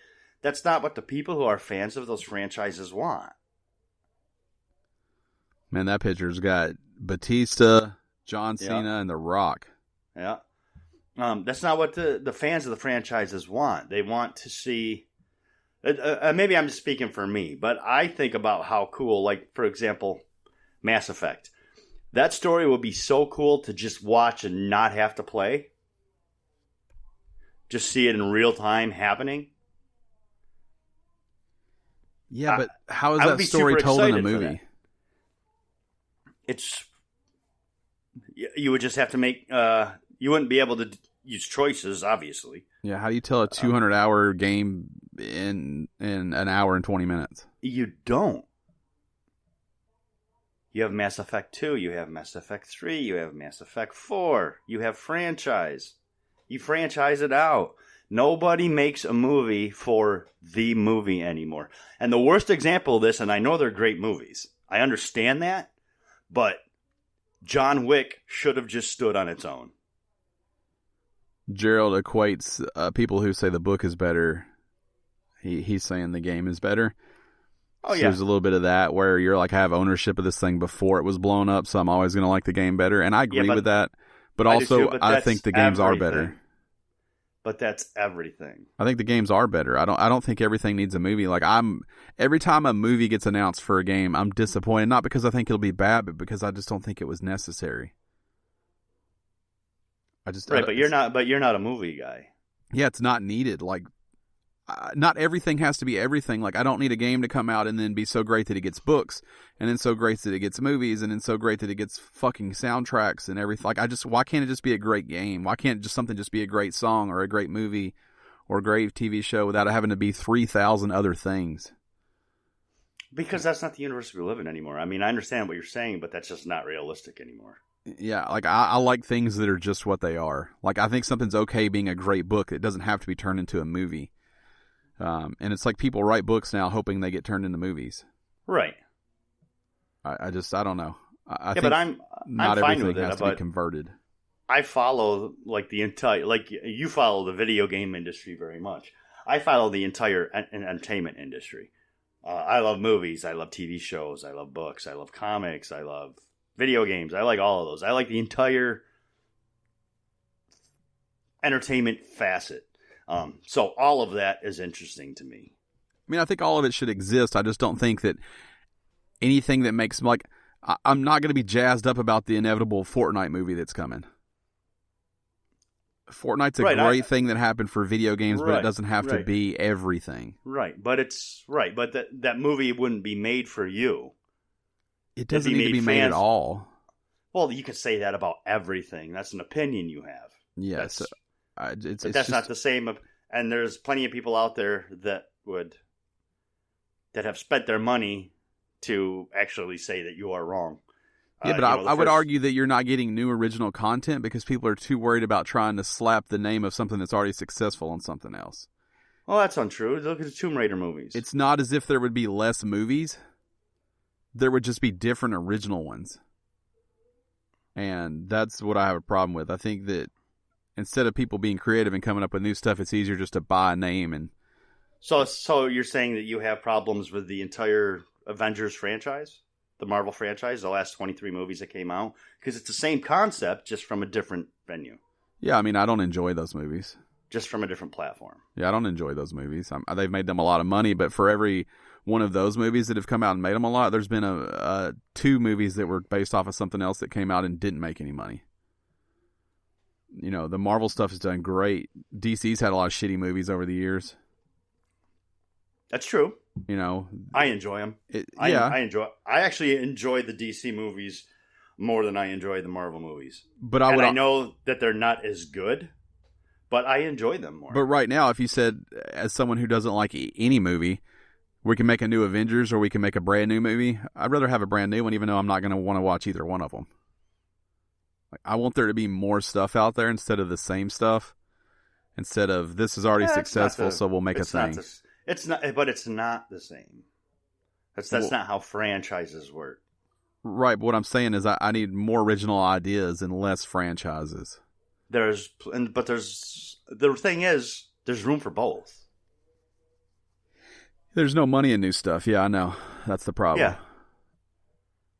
that's not what the people who are fans of those franchises want. Man, that picture's got Bautista, John Cena, and The Rock. Yeah. That's not what the fans of the franchises want. They want to see... maybe I'm just speaking for me, but I think about how cool, like, for example, Mass Effect. That story would be so cool to just watch and not have to play. Just see it in real time happening. Yeah, but how is that story told in a movie? You would just have to make, you wouldn't be able to use choices, obviously. Yeah, how do you tell a 200-hour game in an hour and 20 minutes? You don't. You have Mass Effect 2, you have Mass Effect 3, you have Mass Effect 4, you have franchise. You franchise it out. Nobody makes a movie for the movie anymore. And the worst example of this, and I know they're great movies, I understand that, but John Wick should have just stood on its own. Gerald equates people who say the book is better. He's saying the game is better. Oh, yeah. So there's a little bit of that where you're like, I have ownership of this thing before it was blown up, so I'm always going to like the game better. And I agree with that. But also, I think the games are better. But that's everything. I think the games are better. I don't think everything needs a movie. Like every time a movie gets announced for a game, I'm disappointed. Not because I think it'll be bad, but because I just don't think it was necessary. But you're not a movie guy. Yeah, it's not needed. Like, not everything has to be everything. Like, I don't need a game to come out and then be so great that it gets books, and then so great that it gets movies, and then so great that it gets fucking soundtracks and everything. Like, why can't it just be a great game? Why can't something just be a great song or a great movie or a great TV show without it having to be 3,000 other things? Because that's not the universe we live in anymore. I mean, I understand what you're saying, but that's just not realistic anymore. Yeah, like, I like things that are just what they are. Like, I think something's okay being a great book. It doesn't have to be turned into a movie. And it's like people write books now hoping they get turned into movies. Right. I don't know. I think but I'm not fine everything with it, has to be converted. I follow you follow the video game industry very much. I follow the entire entertainment industry. I love movies. I love TV shows. I love books. I love comics. I love video games. I like all of those. I like the entire entertainment facet. So all of that is interesting to me. I mean, I think all of it should exist. I just don't think that anything that makes, like, I'm not going to be jazzed up about the inevitable Fortnite movie that's coming. Fortnite's a great thing that happened for video games, but it doesn't have to be everything. Right, but that movie wouldn't be made for you. It doesn't need to be made at all. Well, you could say that about everything. That's an opinion you have. Yes. That's not the same. And there's plenty of people out there that have spent their money to actually say that you are wrong. Yeah, but I would argue that you're not getting new original content because people are too worried about trying to slap the name of something that's already successful on something else. Well, that's untrue. Look at the Tomb Raider movies. It's not as if there would be less movies. There would just be different original ones. And that's what I have a problem with. I think that instead of people being creative and coming up with new stuff, it's easier just to buy a name. And So you're saying that you have problems with the entire Avengers franchise? The Marvel franchise, the last 23 movies that came out? Because it's the same concept, just from a different venue. Yeah, I mean, I don't enjoy those movies. just from a different platform. Yeah, I don't enjoy those movies. They've made them a lot of money, but for every one of those movies that have come out and made them a lot, there's been 2 movies that were based off of something else that came out and didn't make any money. You know, the Marvel stuff has done great. DC's had a lot of shitty movies over the years. That's true. You know, I enjoy them. I actually enjoy the DC movies more than I enjoy the Marvel movies. But I know that they're not as good, but I enjoy them more. But right now, if you said, as someone who doesn't like any movie, we can make a new Avengers or we can make a brand new movie, I'd rather have a brand new one, even though I'm not going to want to watch either one of them. Like, I want there to be more stuff out there instead of the same stuff. Instead of, this is already successful, so we'll make a thing. It's not the same. That's not how franchises work. Right, but what I'm saying is I need more original ideas and less franchises. The thing is, there's room for both. There's no money in new stuff. Yeah, I know. That's the problem. Yeah.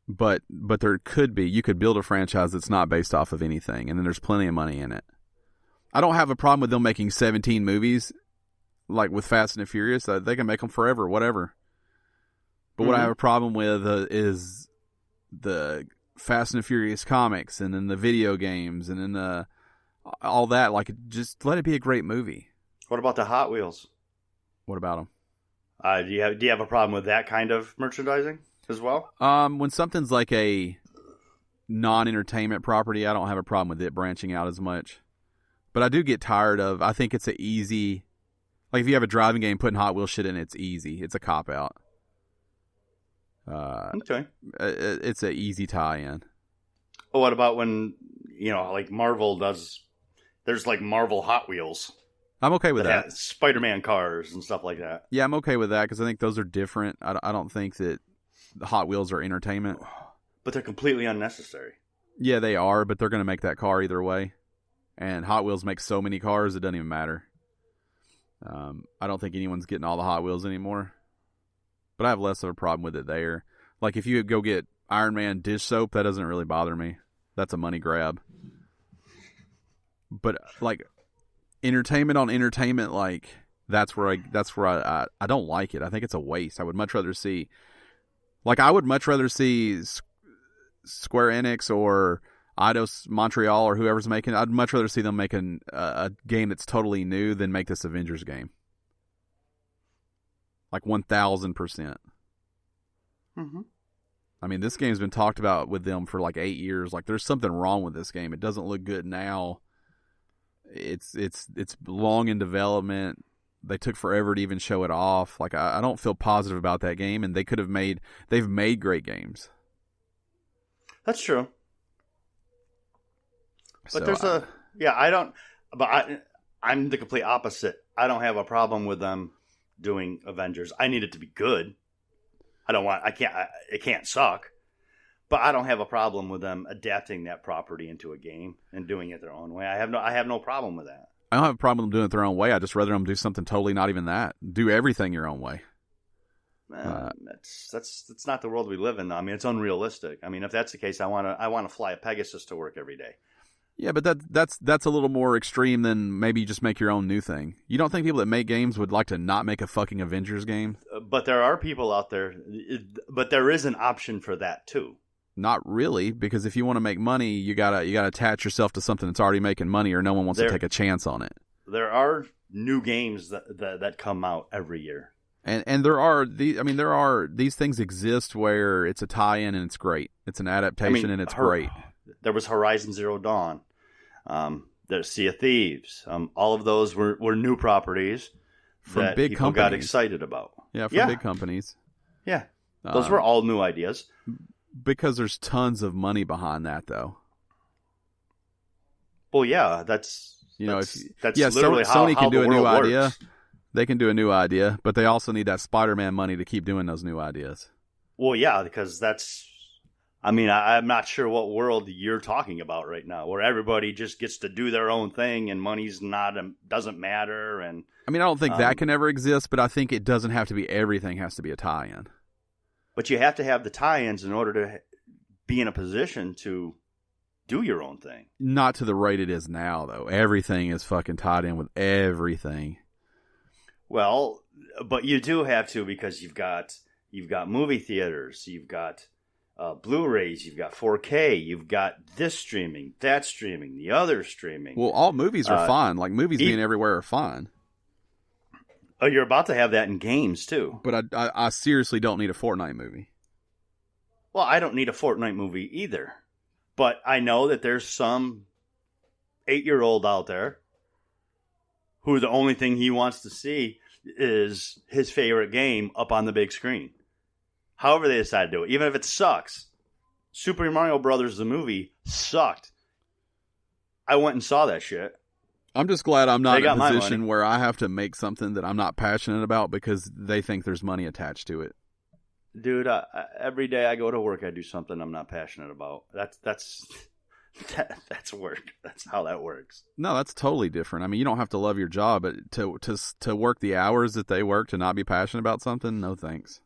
But there could be. You could build a franchise that's not based off of anything, and then there's plenty of money in it. I don't have a problem with them making 17 movies, like with Fast and the Furious. They can make them forever, whatever. But what I have a problem with is the Fast and the Furious comics, and then the video games, and then all that. Like, just let it be a great movie. What about the Hot Wheels? What about them? Do you have a problem with that kind of merchandising as well? When something's like a non-entertainment property, I don't have a problem with it branching out as much. But I do get tired of, I think it's an easy, like if you have a driving game, putting Hot Wheels shit in, it's easy. It's a cop-out. Okay. It's an easy tie-in. Well, what about when, like Marvel does, there's like Marvel Hot Wheels. I'm okay with that. Spider-Man cars and stuff like that. Yeah, I'm okay with that because I think those are different. I don't think that the Hot Wheels are entertainment. But they're completely unnecessary. Yeah, they are, but they're going to make that car either way. And Hot Wheels make so many cars, it doesn't even matter. I don't think anyone's getting all the Hot Wheels anymore. But I have less of a problem with it there. Like, if you go get Iron Man dish soap, that doesn't really bother me. That's a money grab. But, like, entertainment on entertainment, like, that's where I don't like it. I think it's a waste. I would much rather see... Like, I would much rather see Square Enix or Eidos Montreal or whoever's making it. I'd much rather see them make a game that's totally new than make this Avengers game. Like 1,000%. Mm-hmm. I mean, this game's been talked about with them for like 8 years. Like, there's something wrong with this game. It doesn't look good now. It's long in development. They took forever to even show it off. Like, I don't feel positive about that game, and they've made great games. That's true. But So, I'm the complete opposite. I don't have a problem with them doing Avengers. I need it to be good. It can't suck. But I don't have a problem with them adapting that property into a game and doing it their own way. I have no problem with that. I don't have a problem with them doing it their own way. I just rather them do something totally not even that. Do everything your own way. That's not the world we live in. I mean, it's unrealistic. I mean, if that's the case, I want to fly a Pegasus to work every day. Yeah, but that's a little more extreme than maybe you just make your own new thing. You don't think people that make games would like to not make a fucking Avengers game? But there are people out there. But there is an option for that too. Not really, because if you want to make money, you gotta attach yourself to something that's already making money, or no one wants to take a chance on it. There are new games that come out every year, and there are these things exist where it's a tie-in and it's great. It's an adaptation and it's great. There was Horizon Zero Dawn. There's Sea of Thieves. All of those were new properties from that big people companies. Got excited about. Yeah, from big companies. Yeah, those were all new ideas. Because there's tons of money behind that, though. Well, yeah, that's literally Sony how can do the a new world idea. works. They can do a new idea, but they also need that Spider-Man money to keep doing those new ideas. Well, yeah, because I'm not sure what world you're talking about right now, where everybody just gets to do their own thing and money's doesn't matter. And I mean, I don't think that can ever exist, but I think it doesn't have to be everything has to be a tie-in. But you have to have the tie-ins in order to be in a position to do your own thing. Not to the rate it is now, though. Everything is fucking tied in with everything. Well, but you do have to, because you've got movie theaters, you've got Blu-rays, you've got 4K, you've got this streaming, that streaming, the other streaming. Well, all movies are fine. Like, movies being everywhere are fine. Oh, you're about to have that in games, too. But I seriously don't need a Fortnite movie. Well, I don't need a Fortnite movie either. But I know that there's some 8-year-old out there who the only thing he wants to see is his favorite game up on the big screen. However they decide to do it. Even if it sucks. Super Mario Brothers, the movie, sucked. I went and saw that shit. I'm just glad I'm not in a position where I have to make something that I'm not passionate about because they think there's money attached to it. Dude, every day I go to work, I do something I'm not passionate about. That's work. That's how that works. No, that's totally different. I mean, you don't have to love your job, but to work the hours that they work to not be passionate about something, no thanks.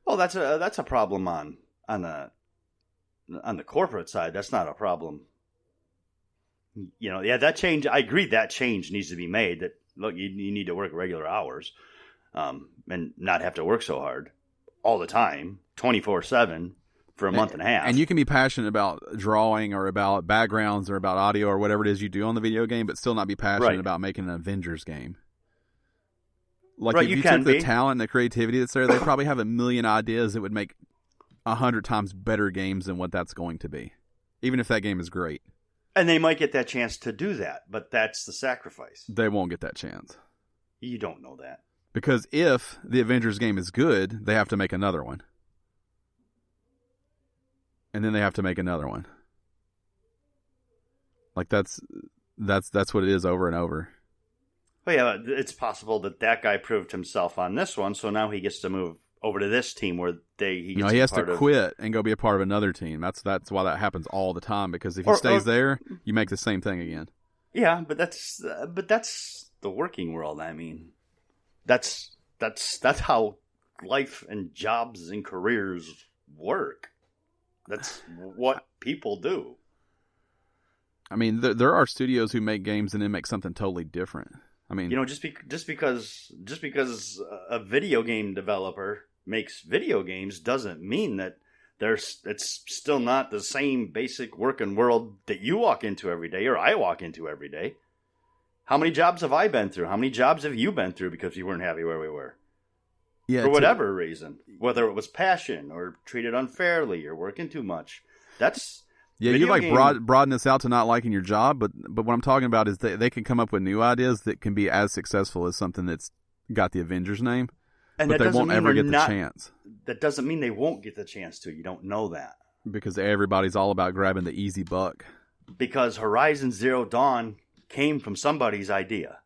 Well, that's a problem on the corporate side. That's not a problem. You know, yeah, that change. I agree that change needs to be made. That look, you need to work regular hours, and not have to work so hard all the time, 24/7 for a month and a half. And you can be passionate about drawing or about backgrounds or about audio or whatever it is you do on the video game, but still not be passionate about making an Avengers game. Like, if you took the talent and the creativity that's there, they probably have a million ideas that would make 100 times better games than what that's going to be, even if that game is great. And they might get that chance to do that, but that's the sacrifice. They won't get that chance. You don't know that. Because if the Avengers game is good, they have to make another one. And then they have to make another one. Like, that's what it is over and over. Well, yeah, it's possible that guy proved himself on this one, so now he gets to move over to this team where he has to quit and go be a part of another team. That's why that happens all the time, because if he stays there, you make the same thing again. Yeah, but that's the working world. I mean, that's how life and jobs and careers work. That's what people do. I mean, there are studios who make games and then make something totally different. I mean, you know, just because a video game developer makes video games doesn't mean that it's still not the same basic working world that you walk into every day or I walk into every day. How many jobs have I been through? How many jobs have you been through because you weren't happy where we were? Yeah, for whatever reason, whether it was passion or treated unfairly or working too much. You like broaden this out to not liking your job, but what I'm talking about is they can come up with new ideas that can be as successful as something that's got the Avengers name, and but they won't ever get the chance. That doesn't mean they won't get the chance to. You don't know that. Because everybody's all about grabbing the easy buck. Because Horizon Zero Dawn came from somebody's idea.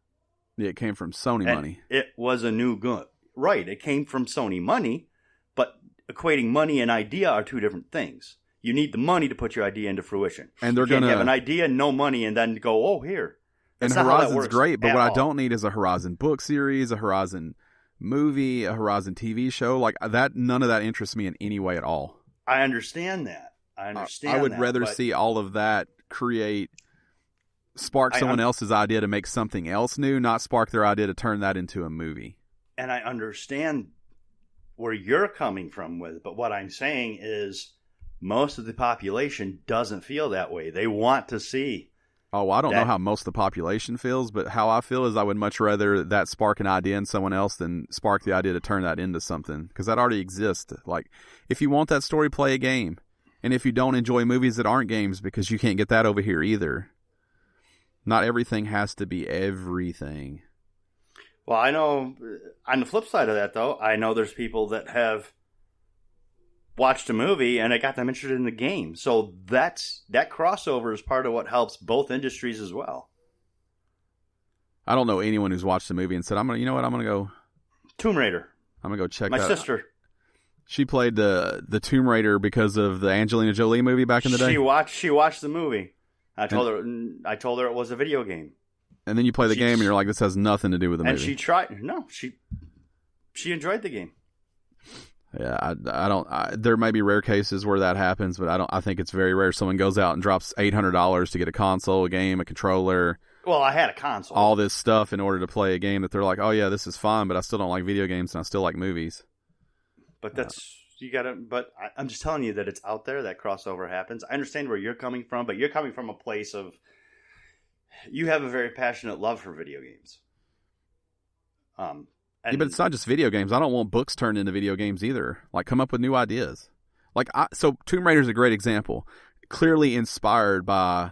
Yeah, it came from Sony money. It was a new good. Right, it came from Sony money, but equating money and idea are two different things. You need the money to put your idea into fruition. And they're going to have an idea, no money, and then go, oh, here. That's and Horizon's great, but what I don't need is a Horizon book series, a Horizon movie, a Horizon TV show. Like that, none of that interests me in any way at all. I understand that. I would rather see all of that spark someone else's idea to make something else new, not spark their idea to turn that into a movie. And I understand where you're coming from with it, but what I'm saying is most of the population doesn't feel that way. They want to see. Oh, I don't know how most of the population feels, but how I feel is I would much rather that spark an idea in someone else than spark the idea to turn that into something, because that already exists. Like, if you want that story, play a game. And if you don't enjoy movies that aren't games, because you can't get that over here either. Not everything has to be everything. Well, I know, on the flip side of that, though, I know there's people that have watched a movie and it got them interested in the game. So that crossover is part of what helps both industries as well. I don't know anyone who's watched the movie and said, I'm going to go... Tomb Raider. I'm going to go check that out. My sister. She played the Tomb Raider because of the Angelina Jolie movie back in the day? She watched the movie. I told her it was a video game. And then you play the game and you're like, this has nothing to do with the movie. And she tried. No, she enjoyed the game. Yeah, I don't. There may be rare cases where that happens, but I think it's very rare. Someone goes out and drops $800 to get a console, a game, a controller. Well, I had a console. All this stuff in order to play a game that they're like, oh yeah, this is fun, but I still don't like video games and I still like movies. But you gotta. But I'm just telling you that it's out there. That crossover happens. I understand where you're coming from, but you're coming from a place of you have a very passionate love for video games. Yeah, but it's not just video games. I don't want books turned into video games either. Like, come up with new ideas. So Tomb Raider is a great example. Clearly inspired by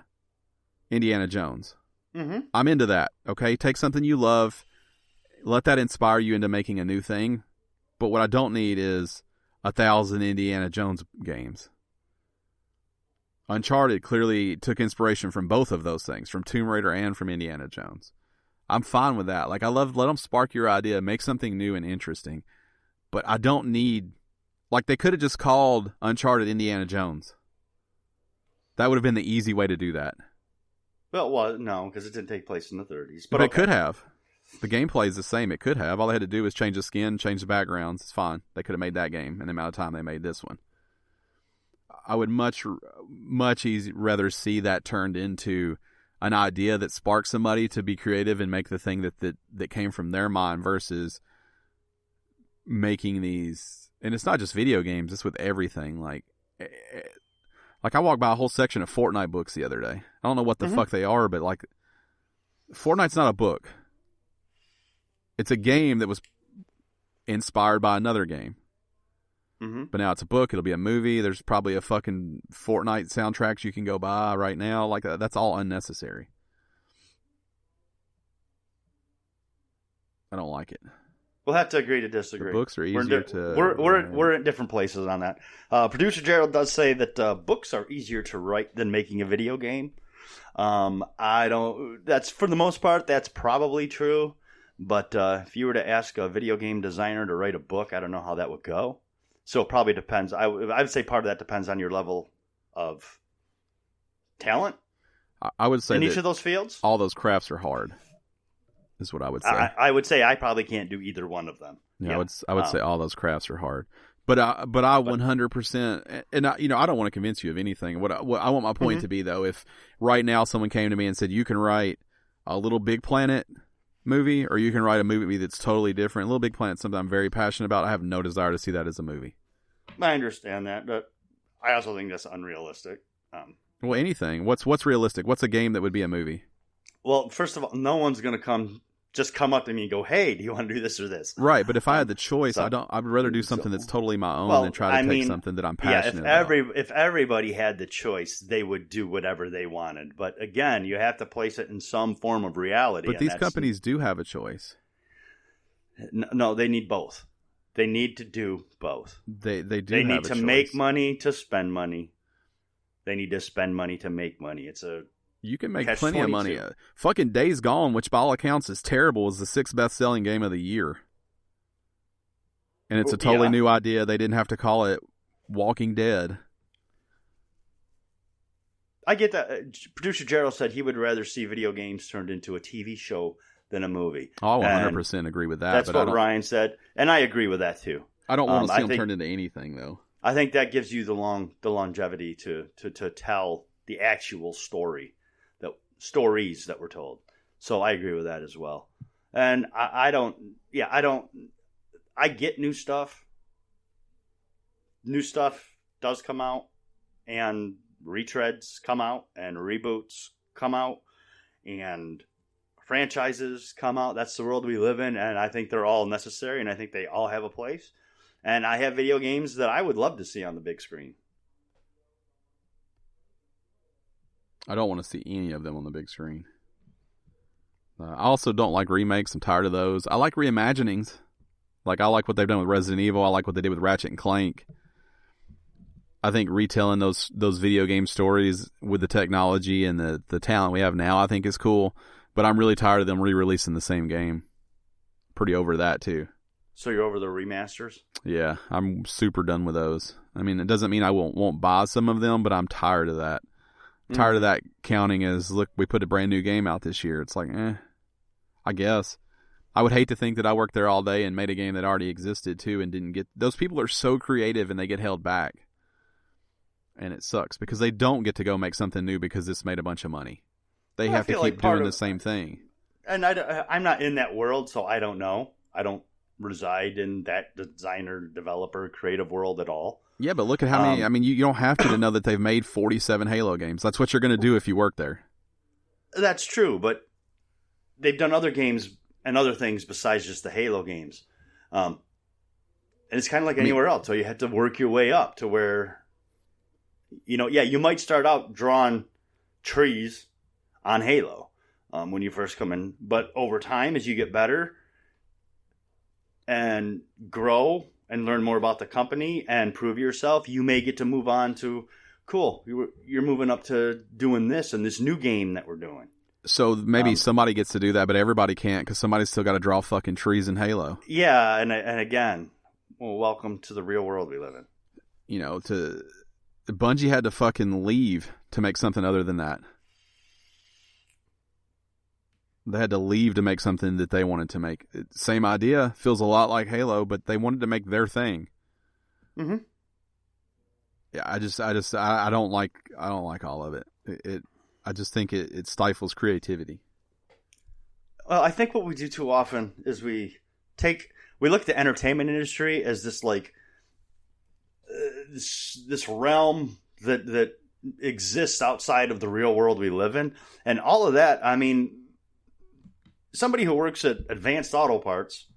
Indiana Jones. Mm-hmm. I'm into that. Okay, take something you love, let that inspire you into making a new thing. But what I don't need is 1,000 Indiana Jones games. Uncharted clearly took inspiration from both of those things, from Tomb Raider and from Indiana Jones. I'm fine with that. Like, I love, let them spark your idea, make something new and interesting. But I don't need, like, they could have just called Uncharted Indiana Jones. That would have been the easy way to do that. Well, no, because it didn't take place in the 30s. But it could have. The gameplay is the same. It could have. All they had to do was change the skin, change the backgrounds. It's fine. They could have made that game in the amount of time they made this one. I would much rather see that turned into an idea that sparks somebody to be creative and make the thing that came from their mind versus making these. And it's not just video games. It's with everything. Like I walked by a whole section of Fortnite books the other day. I don't know what the fuck they are, but like, Fortnite's not a book. It's a game that was inspired by another game. Mm-hmm. But now it's a book. It'll be a movie. There's probably a fucking Fortnite soundtracks you can go buy right now. Like, that's all unnecessary. I don't like it. We'll have to agree to disagree. The books are easier to... We're in different places on that. Producer Gerald does say that books are easier to write than making a video game. That's, for the most part, that's probably true. But if you were to ask a video game designer to write a book, I don't know how that would go. So it probably depends. I would say part of that depends on your level of talent. I would say in each of those fields. All those crafts are hard, is what I would say. I would say I probably can't do either one of them. Yeah, I would say all those crafts are hard. But I 100%, and I don't want to convince you of anything. What I want my point to be, though, if right now someone came to me and said, you can write a Little Big Planet movie, or you can write a movie that's totally different. Little Big Planet is something I'm very passionate about. I have no desire to see that as a movie. I understand that, but I also think that's unrealistic. Well, anything. What's realistic? What's a game that would be a movie? Well, first of all, no one's going to come up to me and go, "Hey, do you want to do this or this?" Right, but if I had the choice, I'd rather do something that's totally my own than try to take something that I'm passionate about. If everybody had the choice, they would do whatever they wanted. But again, you have to place it in some form of reality. But these companies do have a choice. No, they need both. They need to do both. They do. They need to make money to spend money. They need to spend money to make money. You can make plenty of money. Fucking Days Gone, which by all accounts is terrible, is the 6th best-selling game of the year. And it's a totally new idea. They didn't have to call it Walking Dead. I get that. Producer Gerald said he would rather see video games turned into a TV show than a movie. Oh, I 100% agree with that. That's what Ryan said, and I agree with that too. I don't want to see them turned into anything, though. I think that gives you the longevity to tell the actual stories that were told. So I agree with that as well. And I get new stuff. New stuff does come out, and retreads come out, and reboots come out, and franchises come out. That's the world we live in, and I think they're all necessary, and I think they all have a place. And I have video games that I would love to see on the big screen. I don't want to see any of them on the big screen. I also don't like remakes. I'm tired of those. I like reimaginings. Like, I like what they've done with Resident Evil. I like what they did with Ratchet and Clank. I think retelling those video game stories with the technology and the talent we have now, I think is cool. But I'm really tired of them re-releasing the same game. Pretty over that, too. So you're over the remasters? Yeah, I'm super done with those. I mean, it doesn't mean I won't buy some of them, but I'm tired of that. Tired of that counting as, look, we put a brand new game out this year. It's like, I guess. I would hate to think that I worked there all day and made a game that already existed too and didn't get... Those people are so creative and they get held back. And it sucks because they don't get to go make something new because this made a bunch of money. They have to keep doing the same thing. And I'm not in that world, so I don't know. I don't reside in that designer, developer, creative world at all. Yeah, but look at how many... I mean, you don't have to know that they've made 47 Halo games. That's what you're going to do if you work there. That's true, but they've done other games and other things besides just the Halo games. And it's kind of like anywhere else. So you have to work your way up to where, you might start out drawing trees on Halo when you first come in. But over time, as you get better and grow and learn more about the company and prove yourself, you may get to move on to, cool, you're moving up to doing this in this new game that we're doing. So maybe somebody gets to do that, but everybody can't because somebody's still got to draw fucking trees in Halo. Yeah, and again, welcome to the real world we live in. Bungie had to fucking leave to make something other than that. They had to leave to make something that they wanted to make. Same idea, feels a lot like Halo, but they wanted to make their thing. Mm-hmm. Yeah, I don't like all of it. I just think it stifles creativity. Well, I think what we do too often is we look at the entertainment industry as this like this realm that exists outside of the real world we live in, and all of that. I mean, somebody who works at Advanced Auto Parts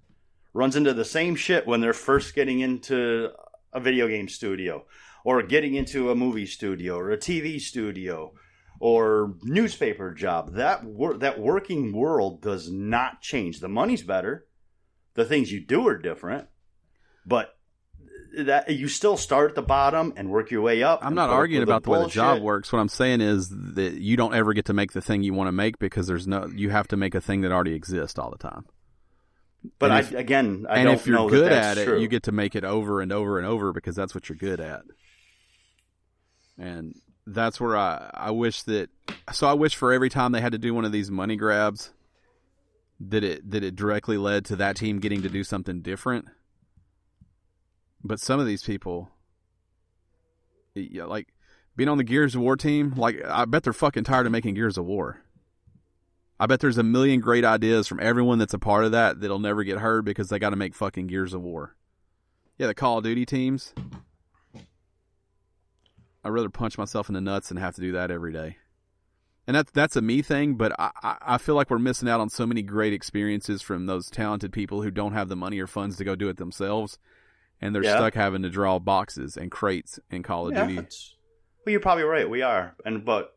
runs into the same shit when they're first getting into a video game studio or getting into a movie studio or a TV studio or newspaper job. That working world does not change. The money's better. The things you do are different. But that you still start at the bottom and work your way up. I'm not arguing about the way the job works. What I'm saying is that you don't ever get to make the thing you want to make because you have to make a thing that already exists all the time. But I don't know if you're good at it, true. you get to make it over and over and over because that's what you're good at. And that's where I wish for every time they had to do one of these money grabs that it directly led to that team getting to do something different. But some of these people, like being on the Gears of War team, like I bet they're fucking tired of making Gears of War. I bet there's a million great ideas from everyone that's a part of that'll never get heard because they got to make fucking Gears of War. Yeah, the Call of Duty teams. I'd rather punch myself in the nuts than have to do that every day. And that's a me thing, but I feel like we're missing out on so many great experiences from those talented people who don't have the money or funds to go do it themselves. And they're stuck having to draw boxes and crates in Call of Duty. Well, you're probably right. We are. But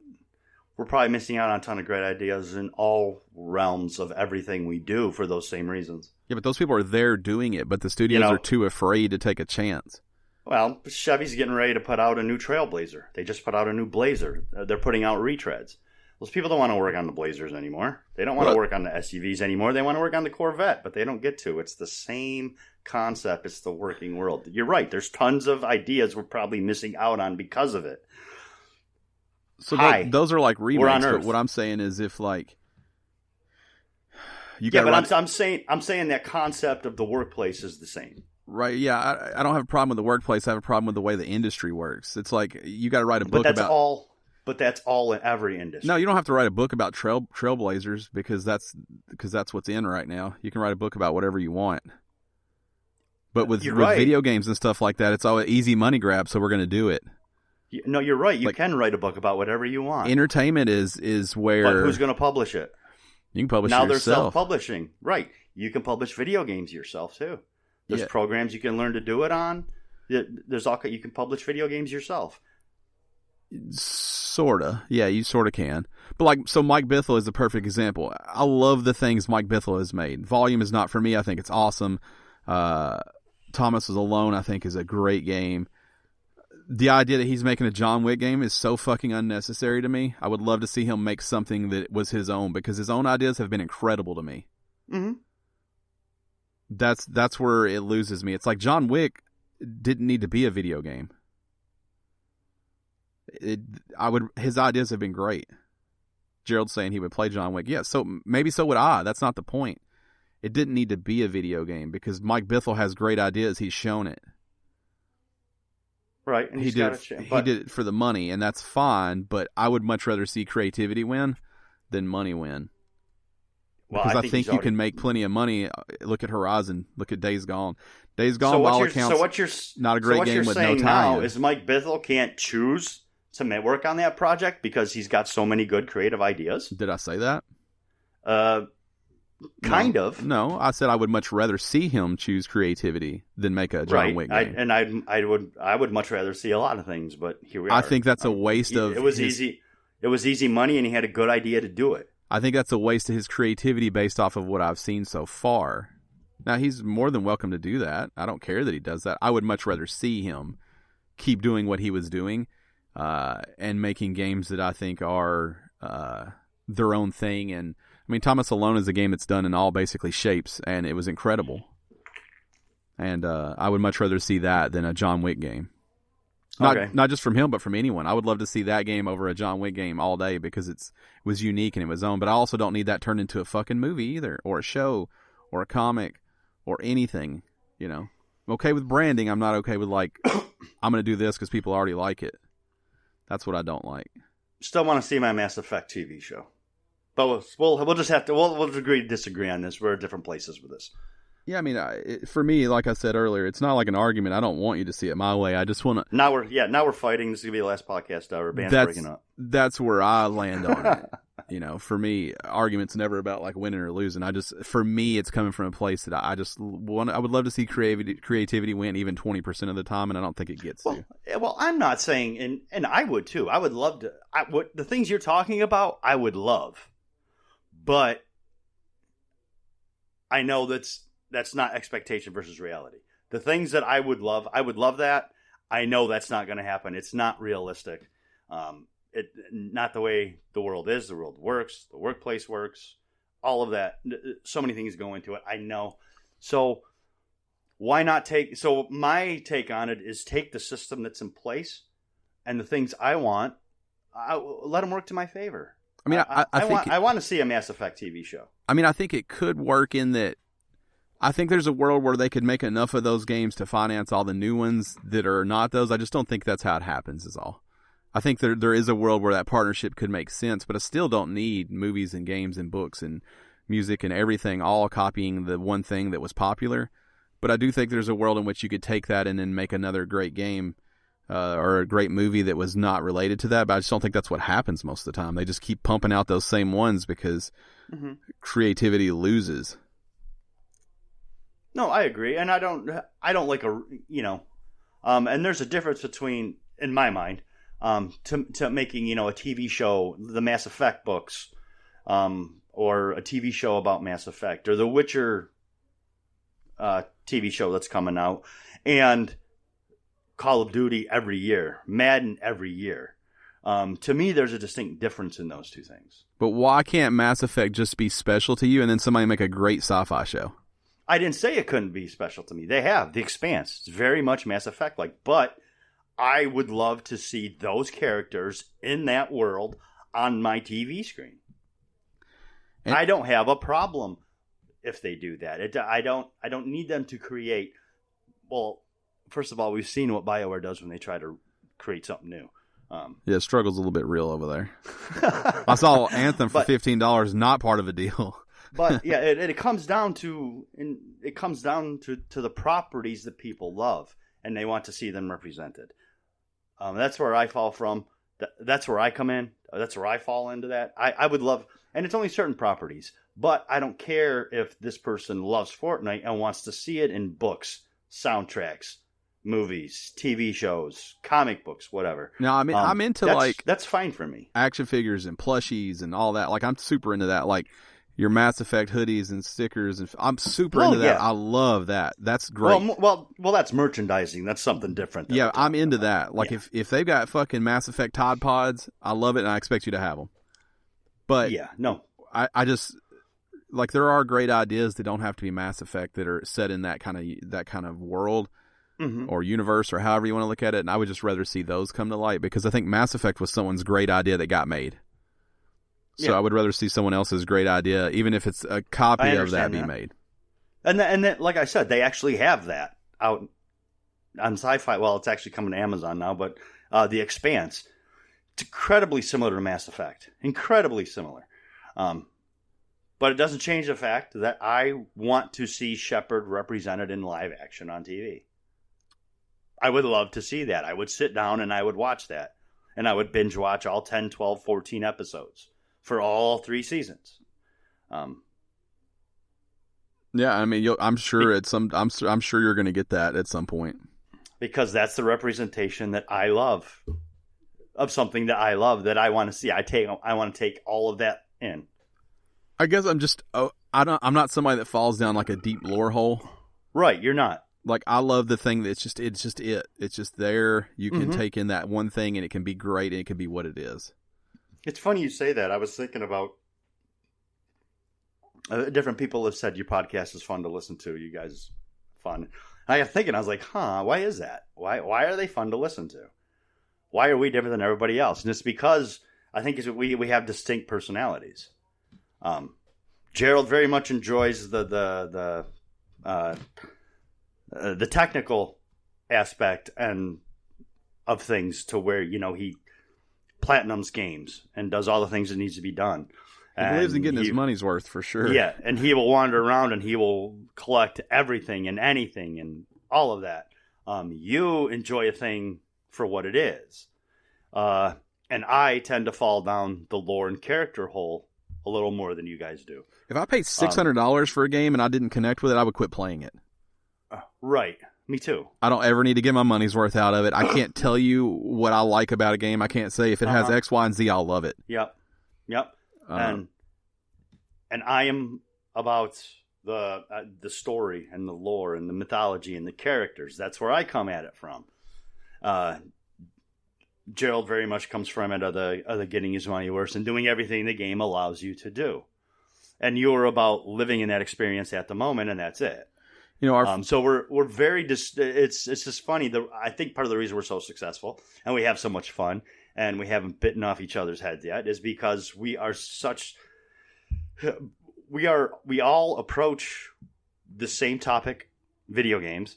we're probably missing out on a ton of great ideas in all realms of everything we do for those same reasons. Yeah, but those people are there doing it, but the studios are too afraid to take a chance. Well, Chevy's getting ready to put out a new Trailblazer. They just put out a new Blazer. They're putting out retreads. Those people don't want to work on the Blazers anymore. They don't want to work on the SUVs anymore. They want to work on the Corvette, but they don't get to. It's the same concept. It's the working world. You're right. There's tons of ideas we're probably missing out on because of it. So those are like remakes, but what I'm saying is if like you got I'm saying that concept of the workplace is the same. Right, yeah, I don't have a problem with the workplace. I have a problem with the way the industry works. It's like you got to write a book about... But that's all in every industry. No, you don't have to write a book about trailblazers because that's what's in right now. You can write a book about whatever you want. But with video games and stuff like that, it's all an easy money grab, so we're going to do it. No, you're right. You can write a book about whatever you want. Entertainment is where... But who's going to publish it? You can publish it yourself. Now they're self-publishing. Right. You can publish video games yourself, too. There's programs you can learn to do it on. There's you can publish video games yourself. Sorta. Yeah, you sorta can. But so Mike Bithell is the perfect example. I love the things Mike Bithell has made. Volume is not for me. I think it's awesome. Thomas is Alone, I think, is a great game. The idea that he's making a John Wick game is so fucking unnecessary to me. I would love to see him make something that was his own because his own ideas have been incredible to me. Mm-hmm. That's where it loses me. It's like John Wick didn't need to be a video game. His ideas have been great. Gerald's saying he would play John Wick. Yeah, so maybe so would I. That's not the point. it didn't need to be a video game because Mike Bithell has great ideas. He's shown it. Right, and he did it for the money, and that's fine. But I would much rather see creativity win than money win. Because I think you can make plenty of money. Look at Horizon. Look at Days Gone. Days Gone, by all accounts, not a great game with no tie-in. Now is Mike Bithell can't choose to work on that project because he's got so many good creative ideas. Did I say that? Kind of. No, I said I would much rather see him choose creativity than make a John Wick game. I would much rather see a lot of things, but here we are. I think that's a waste of. It was easy. It was easy money, and he had a good idea to do it. I think that's a waste of his creativity based off of what I've seen so far. Now, he's more than welcome to do that. I don't care that he does that. I would much rather see him keep doing what he was doing and making games that I think are their own thing. And I mean, Thomas Alone is a game that's done in all basically shapes, and it was incredible. And I would much rather see that than a John Wick game. Not just from him, but from anyone. I would love to see that game over a John Wick game all day because it was unique and it was own. But I also don't need that turned into a fucking movie either, or a show, or a comic, or anything. You know, I'm okay with branding. I'm not okay with like I'm going to do this because people already like it. That's what I don't like. Still want to see my Mass Effect TV show, but we'll just have to we'll agree to disagree on this. We're at different places with this. Yeah, I mean, for me, like I said earlier, it's not like an argument. I don't want you to see it my way. I just want to. Now we're fighting. This is gonna be the last podcast ever. Band's breaking up. That's where I land on it. You know, for me, argument's never about like winning or losing. For me, it's coming from a place that I just want. I would love to see creativity win even 20% of the time, and I don't think it gets to. Well, I'm not saying, and I would too. I would love to. The things you're talking about, I would love, but I know that's not expectation versus reality. The things that I would love that. I know that's not going to happen. It's not realistic. Not the way the world is. The world works. The workplace works. All of that. So many things go into it. I know. So why not take? So my take on it is take the system that's in place and the things I want. Let them work to my favor. I mean, I want to see a Mass Effect TV show. I mean, I think it could work in that. I think there's a world where they could make enough of those games to finance all the new ones that are not those. I just don't think that's how it happens is all. I think there is a world where that partnership could make sense, but I still don't need movies and games and books and music and everything all copying the one thing that was popular. But I do think there's a world in which you could take that and then make another great game or a great movie that was not related to that. But I just don't think that's what happens most of the time. They just keep pumping out those same ones because creativity loses. No, I agree, and I don't like and there's a difference between, in my mind, to making a TV show, the Mass Effect books, or a TV show about Mass Effect, or the Witcher TV show that's coming out, and Call of Duty every year, Madden every year. To me, there's a distinct difference in those two things. But why can't Mass Effect just be special to you, and then somebody make a great sci-fi show? I didn't say it couldn't be special to me. They have. The Expanse. It's very much Mass Effect-like. But I would love to see those characters in that world on my TV screen. And I don't have a problem if they do that. I don't need them to create... Well, first of all, we've seen what BioWare does when they try to create something new. Yeah, struggle's a little bit real over there. I saw Anthem for $15, not part of a deal. But yeah, it comes down to the properties that people love, and they want to see them represented. That's where I fall from. That's where I come in. That's where I fall into that. I would love, and it's only certain properties. But I don't care if this person loves Fortnite and wants to see it in books, soundtracks, movies, TV shows, comic books, whatever. No, I mean I'm into that's fine for me. Action figures and plushies and all that. Like I'm super into that. Like. Your Mass Effect hoodies and stickers, and I'm super into that. I love that. That's great. Well, that's merchandising. That's something different. Yeah, I'm into that. Like if they've got fucking Mass Effect Tide Pods, I love it, and I expect you to have them. But I just like there are great ideas that don't have to be Mass Effect that are set in that kind of world or universe or however you want to look at it. And I would just rather see those come to light because I think Mass Effect was someone's great idea that got made. So I would rather see someone else's great idea, even if it's a copy of that be made. And then, like I said, they actually have that out on Sci-Fi. Well, it's actually coming to Amazon now, but The Expanse. It's incredibly similar to Mass Effect. Incredibly similar. But it doesn't change the fact that I want to see Shepard represented in live action on TV. I would love to see that. I would sit down and I would watch that. And I would binge watch all 10, 12, 14 episodes for all 3 seasons. Yeah, I mean, I'm sure I'm sure you're going to get that at some point. Because that's the representation that I love of something that I love that I want to see. I want to take all of that in. I guess I'm not somebody that falls down like a deep lore hole. Right, you're not. Like, I love the thing that it's just it. It's just there. You can take in that one thing and it can be great and it can be what it is. It's funny you say that. I was thinking about different people have said your podcast is fun to listen to. You guys fun. I got thinking, I was like, why is that? Why are they fun to listen to? Why are we different than everybody else? And it's because I think we have distinct personalities. Gerald very much enjoys the technical aspect and of things to where, he platinums games and does all the things that needs to be done. He believes in getting his money's worth for sure. Yeah, and he will wander around and he will collect everything and anything and all of that. You enjoy a thing for what it is. And I tend to fall down the lore and character hole a little more than you guys do. If I paid $600 for a game and I didn't connect with it, I would quit playing it. Right. Me too. I don't ever need to get my money's worth out of it. I can't tell you what I like about a game. I can't say if it has X, Y, and Z, I'll love it. Yep. And I am about the story and the lore and the mythology and the characters. That's where I come at it from. Gerald very much comes from it of the getting his money worth and doing everything the game allows you to do. And you're about living in that experience at the moment, and that's it. So we're very it's just funny. I think part of the reason we're so successful and we have so much fun and we haven't bitten off each other's heads yet is because we all approach the same topic, video games,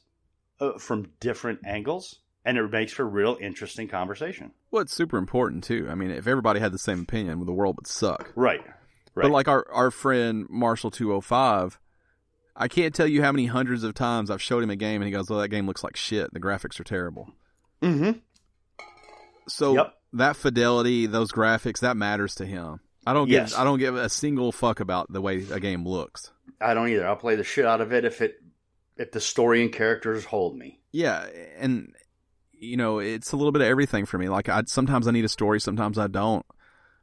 from different angles, and it makes for real interesting conversation. Well, it's super important too. I mean, if everybody had the same opinion, the world would suck. Right. But like our friend Marshall 205. I can't tell you how many hundreds of times I've showed him a game and he goes, "Oh, that game looks like shit. The graphics are terrible." Mm-hmm. So that fidelity, those graphics, that matters to him. I don't give a single fuck about the way a game looks. I don't either. I'll play the shit out of it if the story and characters hold me. Yeah, and it's a little bit of everything for me. Like sometimes I need a story, sometimes I don't.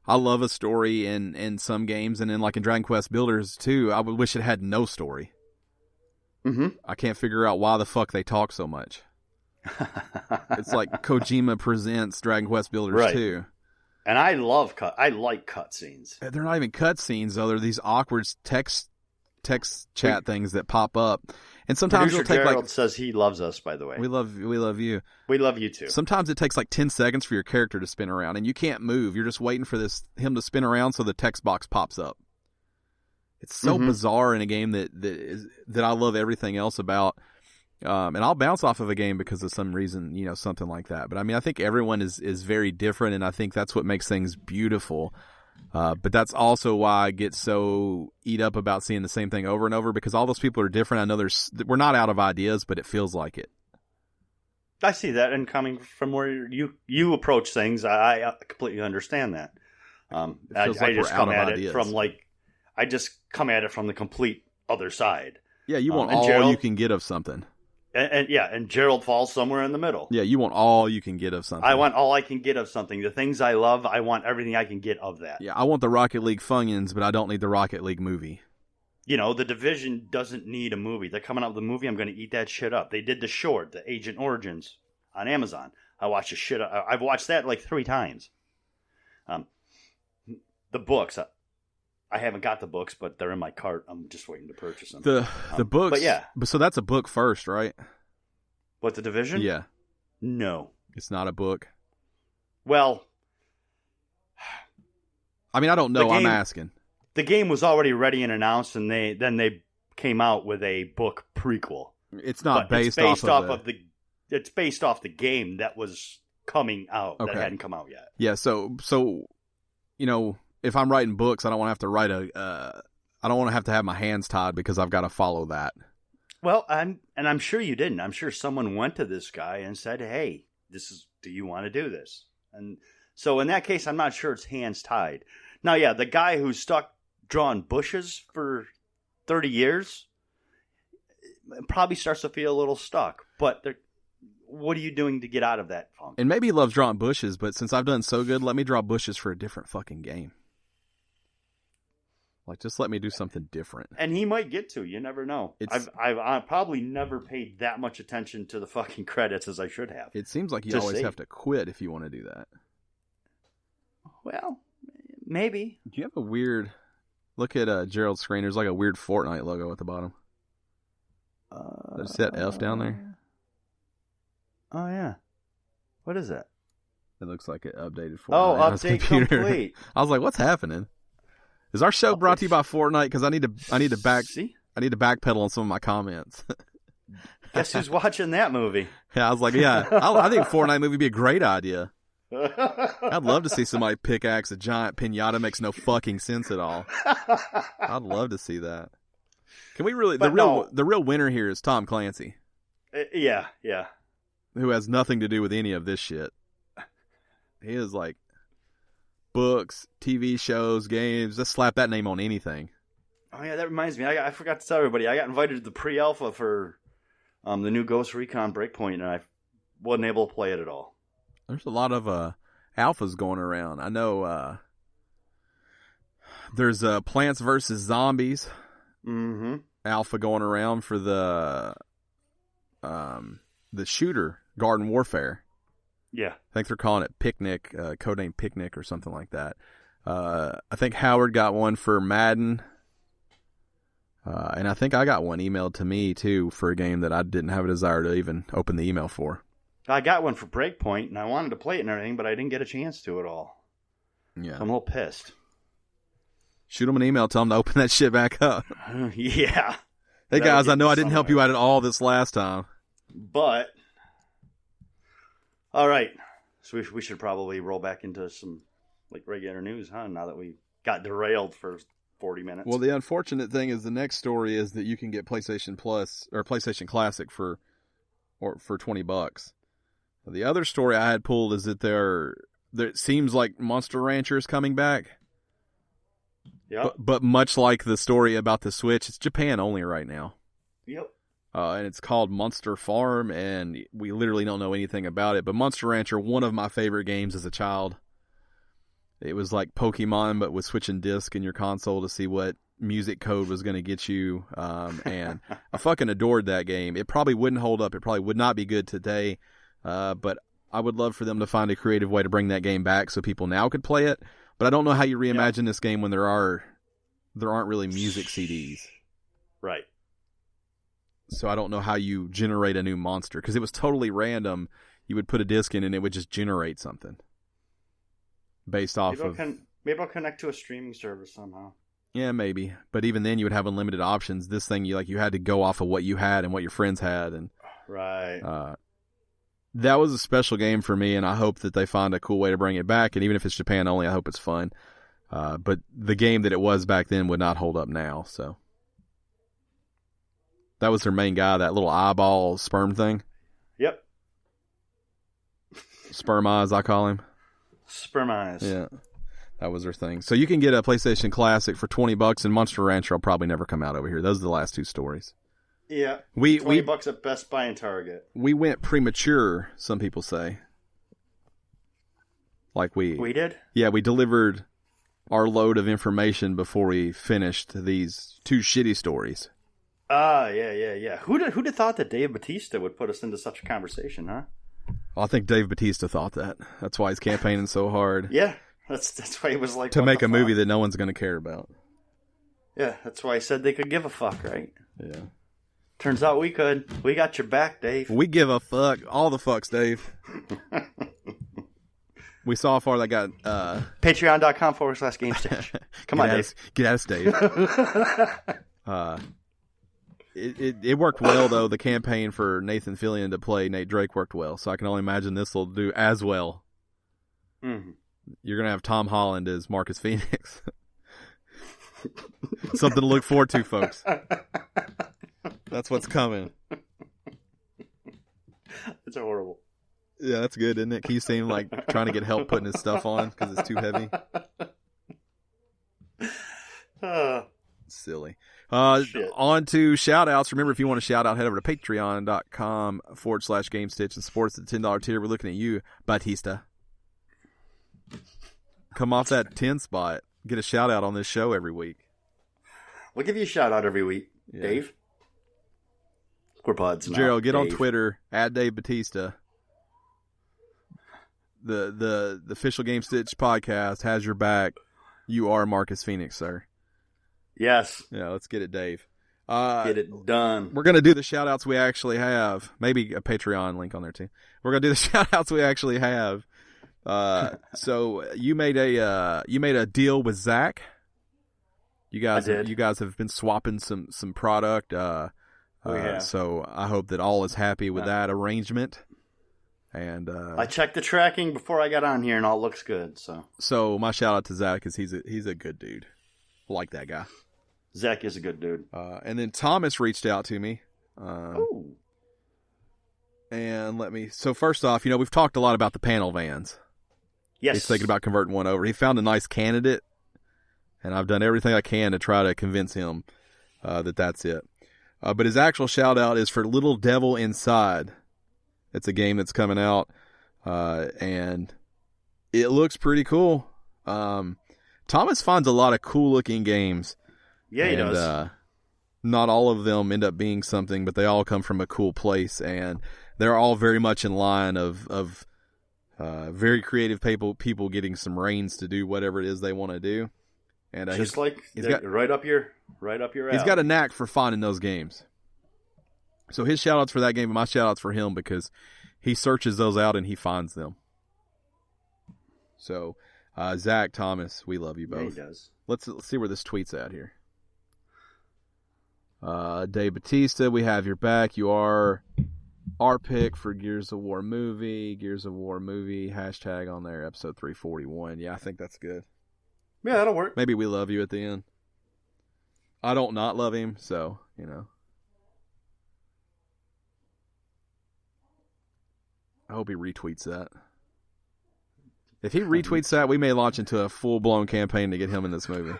I love a story in some games, and then like in Dragon Quest Builders too, I would wish it had no story. Mm-hmm. I can't figure out why the fuck they talk so much. It's like Kojima presents Dragon Quest Builders 2. And I like cutscenes. They're not even cutscenes though. They're these awkward text chat things that pop up. And sometimes it'll take Gerald says he loves us, by the way. We love you. We love you too. Sometimes it takes like 10 seconds for your character to spin around and you can't move. You're just waiting for him to spin around so the text box pops up. It's so bizarre in a game that I love everything else about. And I'll bounce off of a game because of some reason, something like that. But I mean, I think everyone is very different, and I think that's what makes things beautiful. But that's also why I get so eat up about seeing the same thing over and over, because all those people are different. I know we're not out of ideas, but it feels like it. I see that, and coming from where you approach things, I completely understand that. I just come at it from the complete other side. Yeah, you want all you can get of something. And Gerald falls somewhere in the middle. Yeah, you want all you can get of something. I want all I can get of something. The things I love, I want everything I can get of that. Yeah, I want the Rocket League Funyuns, but I don't need the Rocket League movie. The Division doesn't need a movie. They're coming out with a movie, I'm going to eat that shit up. They did the short, the Agent Origins, on Amazon. I watched the shit. I've watched that like 3 times. The books, I haven't got the books, but they're in my cart. I'm just waiting to purchase them. The books, but yeah. So that's a book first, right? What, the Division? Yeah. No, it's not a book. Well, I mean, I don't know. I'm asking. The game was already ready and announced, and they came out with a book prequel. It's not But based, it's based off of the. It's based off the game that was coming out that hadn't come out yet. Yeah, so if I'm writing books, I don't want to have to write I don't want to have my hands tied because I've got to follow that. Well, I'm sure you didn't. I'm sure someone went to this guy and said, "Hey, do you want to do this?" And so in that case, I'm not sure it's hands tied. Now, yeah, the guy who's stuck drawing bushes for 30 years probably starts to feel a little stuck. But what are you doing to get out of that funk? And maybe he loves drawing bushes, but since I've done so good, let me draw bushes for a different fucking game. Like, just let me do something different. And he might get to. You never know. I've probably never paid that much attention to the fucking credits as I should have. It seems like you always have to quit if you want to do that. Well, maybe. Do you have a weird... Look at Gerald's screen. There's like a weird Fortnite logo at the bottom. Did you see that F down there? Oh, yeah. What is that? It looks like it updated Fortnite. Oh, update complete. I was like, what's happening? Is our show brought to you by Fortnite? Because I need to backpedal on some of my comments. Guess who's watching that movie? Yeah, I was like, yeah, I think a Fortnite movie would be a great idea. I'd love to see somebody pickaxe a giant pinata. Makes no fucking sense at all. I'd love to see that. Can we really? The real winner here is Tom Clancy. Yeah. Who has nothing to do with any of this shit. He is like books, TV shows, games. Just slap that name on anything. Oh yeah, that reminds me. I forgot to tell everybody. I got invited to the pre-alpha for the new Ghost Recon Breakpoint, and I wasn't able to play it at all. There's a lot of alphas going around. I know there's Plants vs. Zombies alpha going around for the shooter Garden Warfare. Yeah. I think they're calling it Picnic, codename Picnic or something like that. I think Howard got one for Madden. And I think I got one emailed to me, too, for a game that I didn't have a desire to even open the email for. I got one for Breakpoint, and I wanted to play it and everything, but I didn't get a chance to at all. Yeah. So I'm a little pissed. Shoot them an email, tell them to open that shit back up. Yeah. Hey, guys, I know I didn't help you out at all this last time. But... All right, so we should probably roll back into some regular news, huh? Now that we got derailed for 40 minutes. Well, the unfortunate thing is the next story is that you can get PlayStation Plus or PlayStation Classic for $20. The other story I had pulled is that it seems like Monster Rancher is coming back. Yeah. But much like the story about the Switch, it's Japan only right now. Yep. And it's called Monster Farm, and we literally don't know anything about it. But Monster Rancher, one of my favorite games as a child. It was like Pokemon, but with switching disc in your console to see what music code was going to get you. And I fucking adored that game. It probably wouldn't hold up. It probably would not be good today. But I would love for them to find a creative way to bring that game back so people now could play it. But I don't know how you reimagine this game when there aren't really music CDs. Right. So I don't know how you generate a new monster, because it was totally random. You would put a disc in and it would just generate something based off maybe I'll connect to a streaming service somehow. Yeah, maybe. But even then, you would have unlimited options. This thing, you had to go off of what you had and what your friends had, and right. That was a special game for me, and I hope that they find a cool way to bring it back. And even if it's Japan only, I hope it's fun. But the game that it was back then would not hold up now. So. That was their main guy, that little eyeball sperm thing. Yep. Sperm eyes, I call him. Sperm eyes. Yeah. That was their thing. So you can get a PlayStation Classic for $20, and Monster Rancher will probably never come out over here. Those are the last two stories. Yeah. $20 at Best Buy and Target. We went premature, some people say. We did? Yeah, we delivered our load of information before we finished these two shitty stories. Yeah. Who'd have thought that Dave Bautista would put us into such a conversation, huh? Well, I think Dave Bautista thought that. That's why he's campaigning so hard. Yeah, that's why he was like... To make a movie that no one's going to care about. Yeah, that's why he said they could give a fuck, right? Yeah. Turns out we could. We got your back, Dave. We give a fuck. All the fucks, Dave. We saw how far that got... Patreon.com/Gamestitch. Come on, Dave. Get at us, Dave. It worked well, though. The campaign for Nathan Fillion to play Nate Drake worked well, so I can only imagine this will do as well. Mm-hmm. You're going to have Tom Holland as Marcus Phoenix. Something to look forward to, folks. That's what's coming. It's horrible. Yeah, that's good, isn't it? Can you see him like trying to get help putting his stuff on because it's too heavy? Silly. On to shout outs. Remember, if you want to shout out, head over to patreon.com/GameStitch and supports at the $10 tier. We're looking at you, Bautista. Come off that 10 spot. Get a shout out on this show every week. We'll give you a shout out every week, yeah. Dave. We're pods now. Gerald, get Dave. on Twitter at Dave Bautista. The official Gamestitch podcast has your back. You are Marcus Phoenix, sir. Yes. Yeah, let's get it, Dave. Get it done. We're going to do the shout-outs we actually have. Maybe a Patreon link on there, too. We're going to do the shout-outs we actually have. So you made a deal with Zach. You guys have been swapping some product. So I hope that all is happy with that arrangement. And I checked the tracking before I got on here, and all looks good. So my shout out to Zach because he's a good dude. I like that guy. Zach is a good dude. And then Thomas reached out to me. Oh. And so first off, we've talked a lot about the panel vans. Yes. He's thinking about converting one over. He found a nice candidate, and I've done everything I can to try to convince him that that's it. But his actual shout out is for Little Devil Inside. It's a game that's coming out, and it looks pretty cool. Thomas finds a lot of cool-looking games. Yeah, he does. Not all of them end up being something, but they all come from a cool place, and they're all very much in line of very creative people getting some reins to do whatever it is they want to do. And just right up your alley. He's got a knack for finding those games. So his shout-outs for that game and my shout-outs for him because he searches those out and he finds them. So, Zach, Thomas, we love you both. Yeah, he does. Let's see where this tweet's at here. Dave Bautista, we have your back. You are our pick for Gears of War movie. Hashtag on there, episode 341. Yeah, I think that's good. Yeah, that'll work. Maybe we love you at the end. I don't not love him, so, I hope he retweets that. If he retweets that, we may launch into a full-blown campaign to get him in this movie.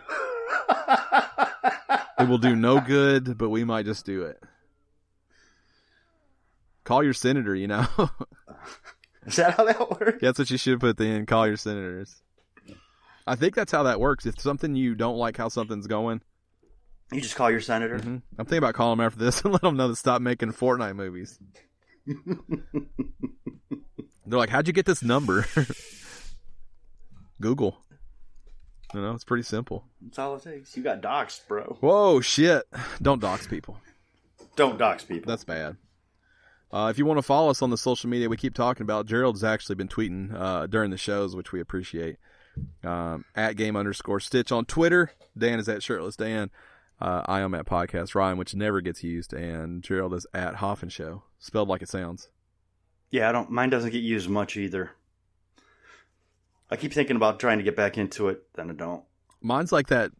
It will do no good, but we might just do it. Call your senator, Is that how that works? That's what you should put at the end. Call your senators. I think that's how that works. If something you don't like how something's going, you just call your senator. Mm-hmm. I'm thinking about calling him after this and let them know to stop making Fortnite movies. They're like, how'd you get this number? Google. It's pretty simple. That's all it takes. You got doxed, bro. Whoa, shit. Don't dox people. Don't dox people. That's bad. If you want to follow us on the social media we keep talking about, Gerald's actually been tweeting during the shows, which we appreciate. At @game_stitch on Twitter. Dan is at Shirtless Dan. I am at Podcast Ryan, which never gets used, and Gerald is at Hoffen Show, spelled like it sounds. Yeah, mine doesn't get used much either. I keep thinking about trying to get back into it, then I don't. Mine's like that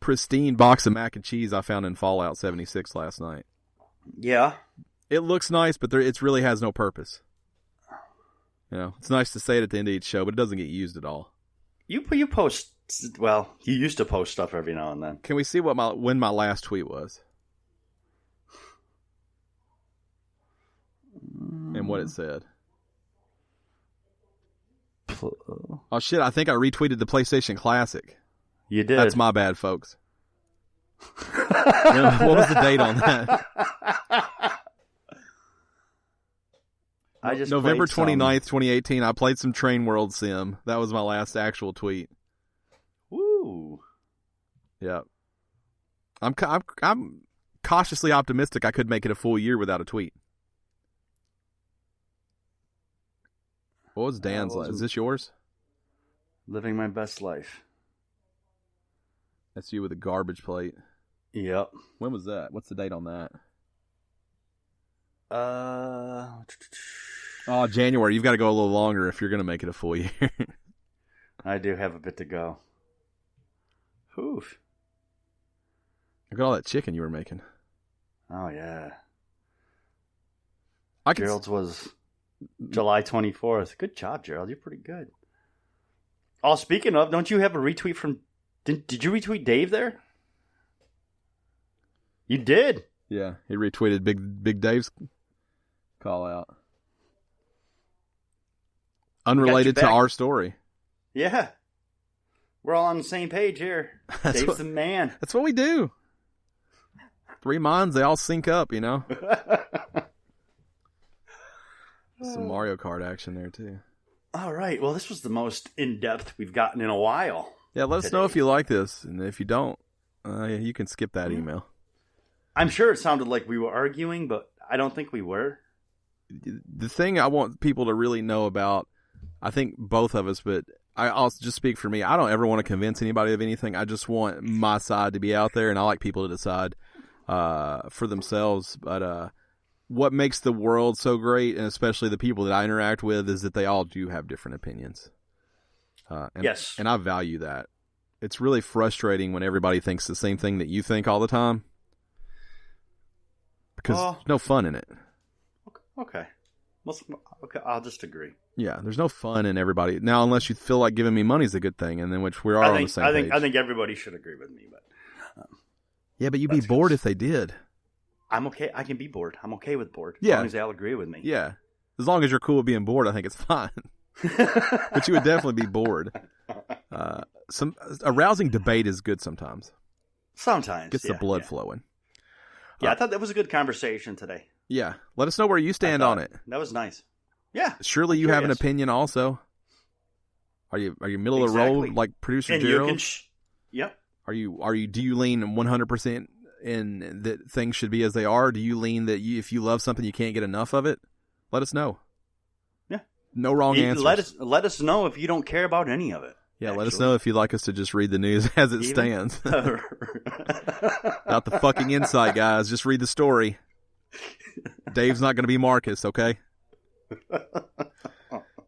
pristine box of mac and cheese I found in Fallout 76 last night. Yeah. It looks nice, but it really has no purpose. It's nice to say it at the end of each show, but it doesn't get used at all. You post, well, you used to post stuff every now and then. Can we see when my last tweet was? And what it said. Oh shit, I think I retweeted the PlayStation Classic. You did. That's my bad, folks. What was the date on that? November 29th, 2018. I played some Train World Sim. That was my last actual tweet. Woo. Yeah. I'm cautiously optimistic I could make it a full year without a tweet. What was Dan's last? Is this yours? Living my best life. That's you with a garbage plate. Yep. When was that? What's the date on that? Oh, January. You've got to go a little longer if you're going to make it a full year. I do have a bit to go. Oof. Look at all that chicken you were making. Oh, yeah. I can Gerald's was July 24th. Good job, Gerald. You're pretty good. Oh, speaking of, don't you have a retweet from... Did you retweet Dave there? You did. Yeah, he retweeted Big Dave's call out. Unrelated to our story. Yeah. We're all on the same page here. Dave's the man. That's what we do. Three minds, they all sync up, you know? Some Mario Kart action there, too. All right. Well, this was the most in-depth we've gotten in a while. Yeah, let us know if you like this. And if you don't, you can skip that email. I'm sure it sounded like we were arguing, but I don't think we were. The thing I want people to really know about, I think both of us, but I'll just speak for me. I don't ever want to convince anybody of anything. I just want my side to be out there, and I like people to decide for themselves. But what makes the world so great, and especially the people that I interact with, is that they all do have different opinions. Yes. And I value that. It's really frustrating when everybody thinks the same thing that you think all the time. Because there's no fun in it. Okay. Okay, I'll just agree. Yeah, there's no fun in everybody. Now, unless you feel like giving me money is a good thing, and then which we are on the same page. I think everybody should agree with me. But yeah, but you'd be bored if they did. I'm okay. I can be bored. I'm okay with bored. Yeah. As long as they all agree with me. Yeah. As long as you're cool with being bored, I think it's fine. But you would definitely be bored. A rousing debate is good sometimes. Sometimes. Gets the blood flowing. Yeah, I thought that was a good conversation today. Yeah. Let us know where you stand on it. That was nice. Yeah. Surely you have an opinion also. Are you middle of the road like producer Gerald? Yep. Do you lean 100% in that things should be as they are? Do you lean that if you love something you can't get enough of it? Let us know. Yeah. No wrong answers. Let us know if you don't care about any of it. Yeah, let us know if you'd like us to just read the news as it stands. Not the fucking insight, guys. Just read the story. Dave's not going to be Marcus, okay?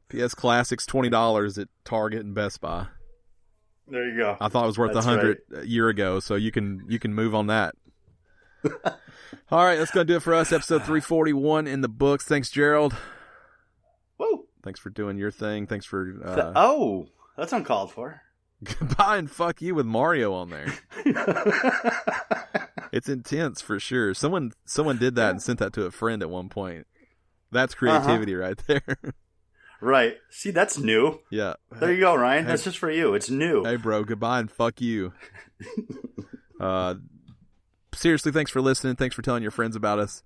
PS Classics $20 at Target and Best Buy. There you go. I thought it was worth $100 a year ago, so you can move on that. All right, that's going to do it for us. Episode 341 in the books. Thanks, Gerald. Whoa. Thanks for doing your thing. Thanks for... that's uncalled for. Goodbye and fuck you with Mario on there. It's intense for sure. Someone did that and sent that to a friend at one point. That's creativity right there. Right. See, that's new. Yeah. There you go, Ryan. That's just for you. It's new. Hey, bro. Goodbye and fuck you. Seriously, thanks for listening. Thanks for telling your friends about us.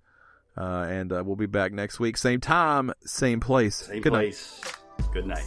And we'll be back next week. Same time, same place. Good night. Good night.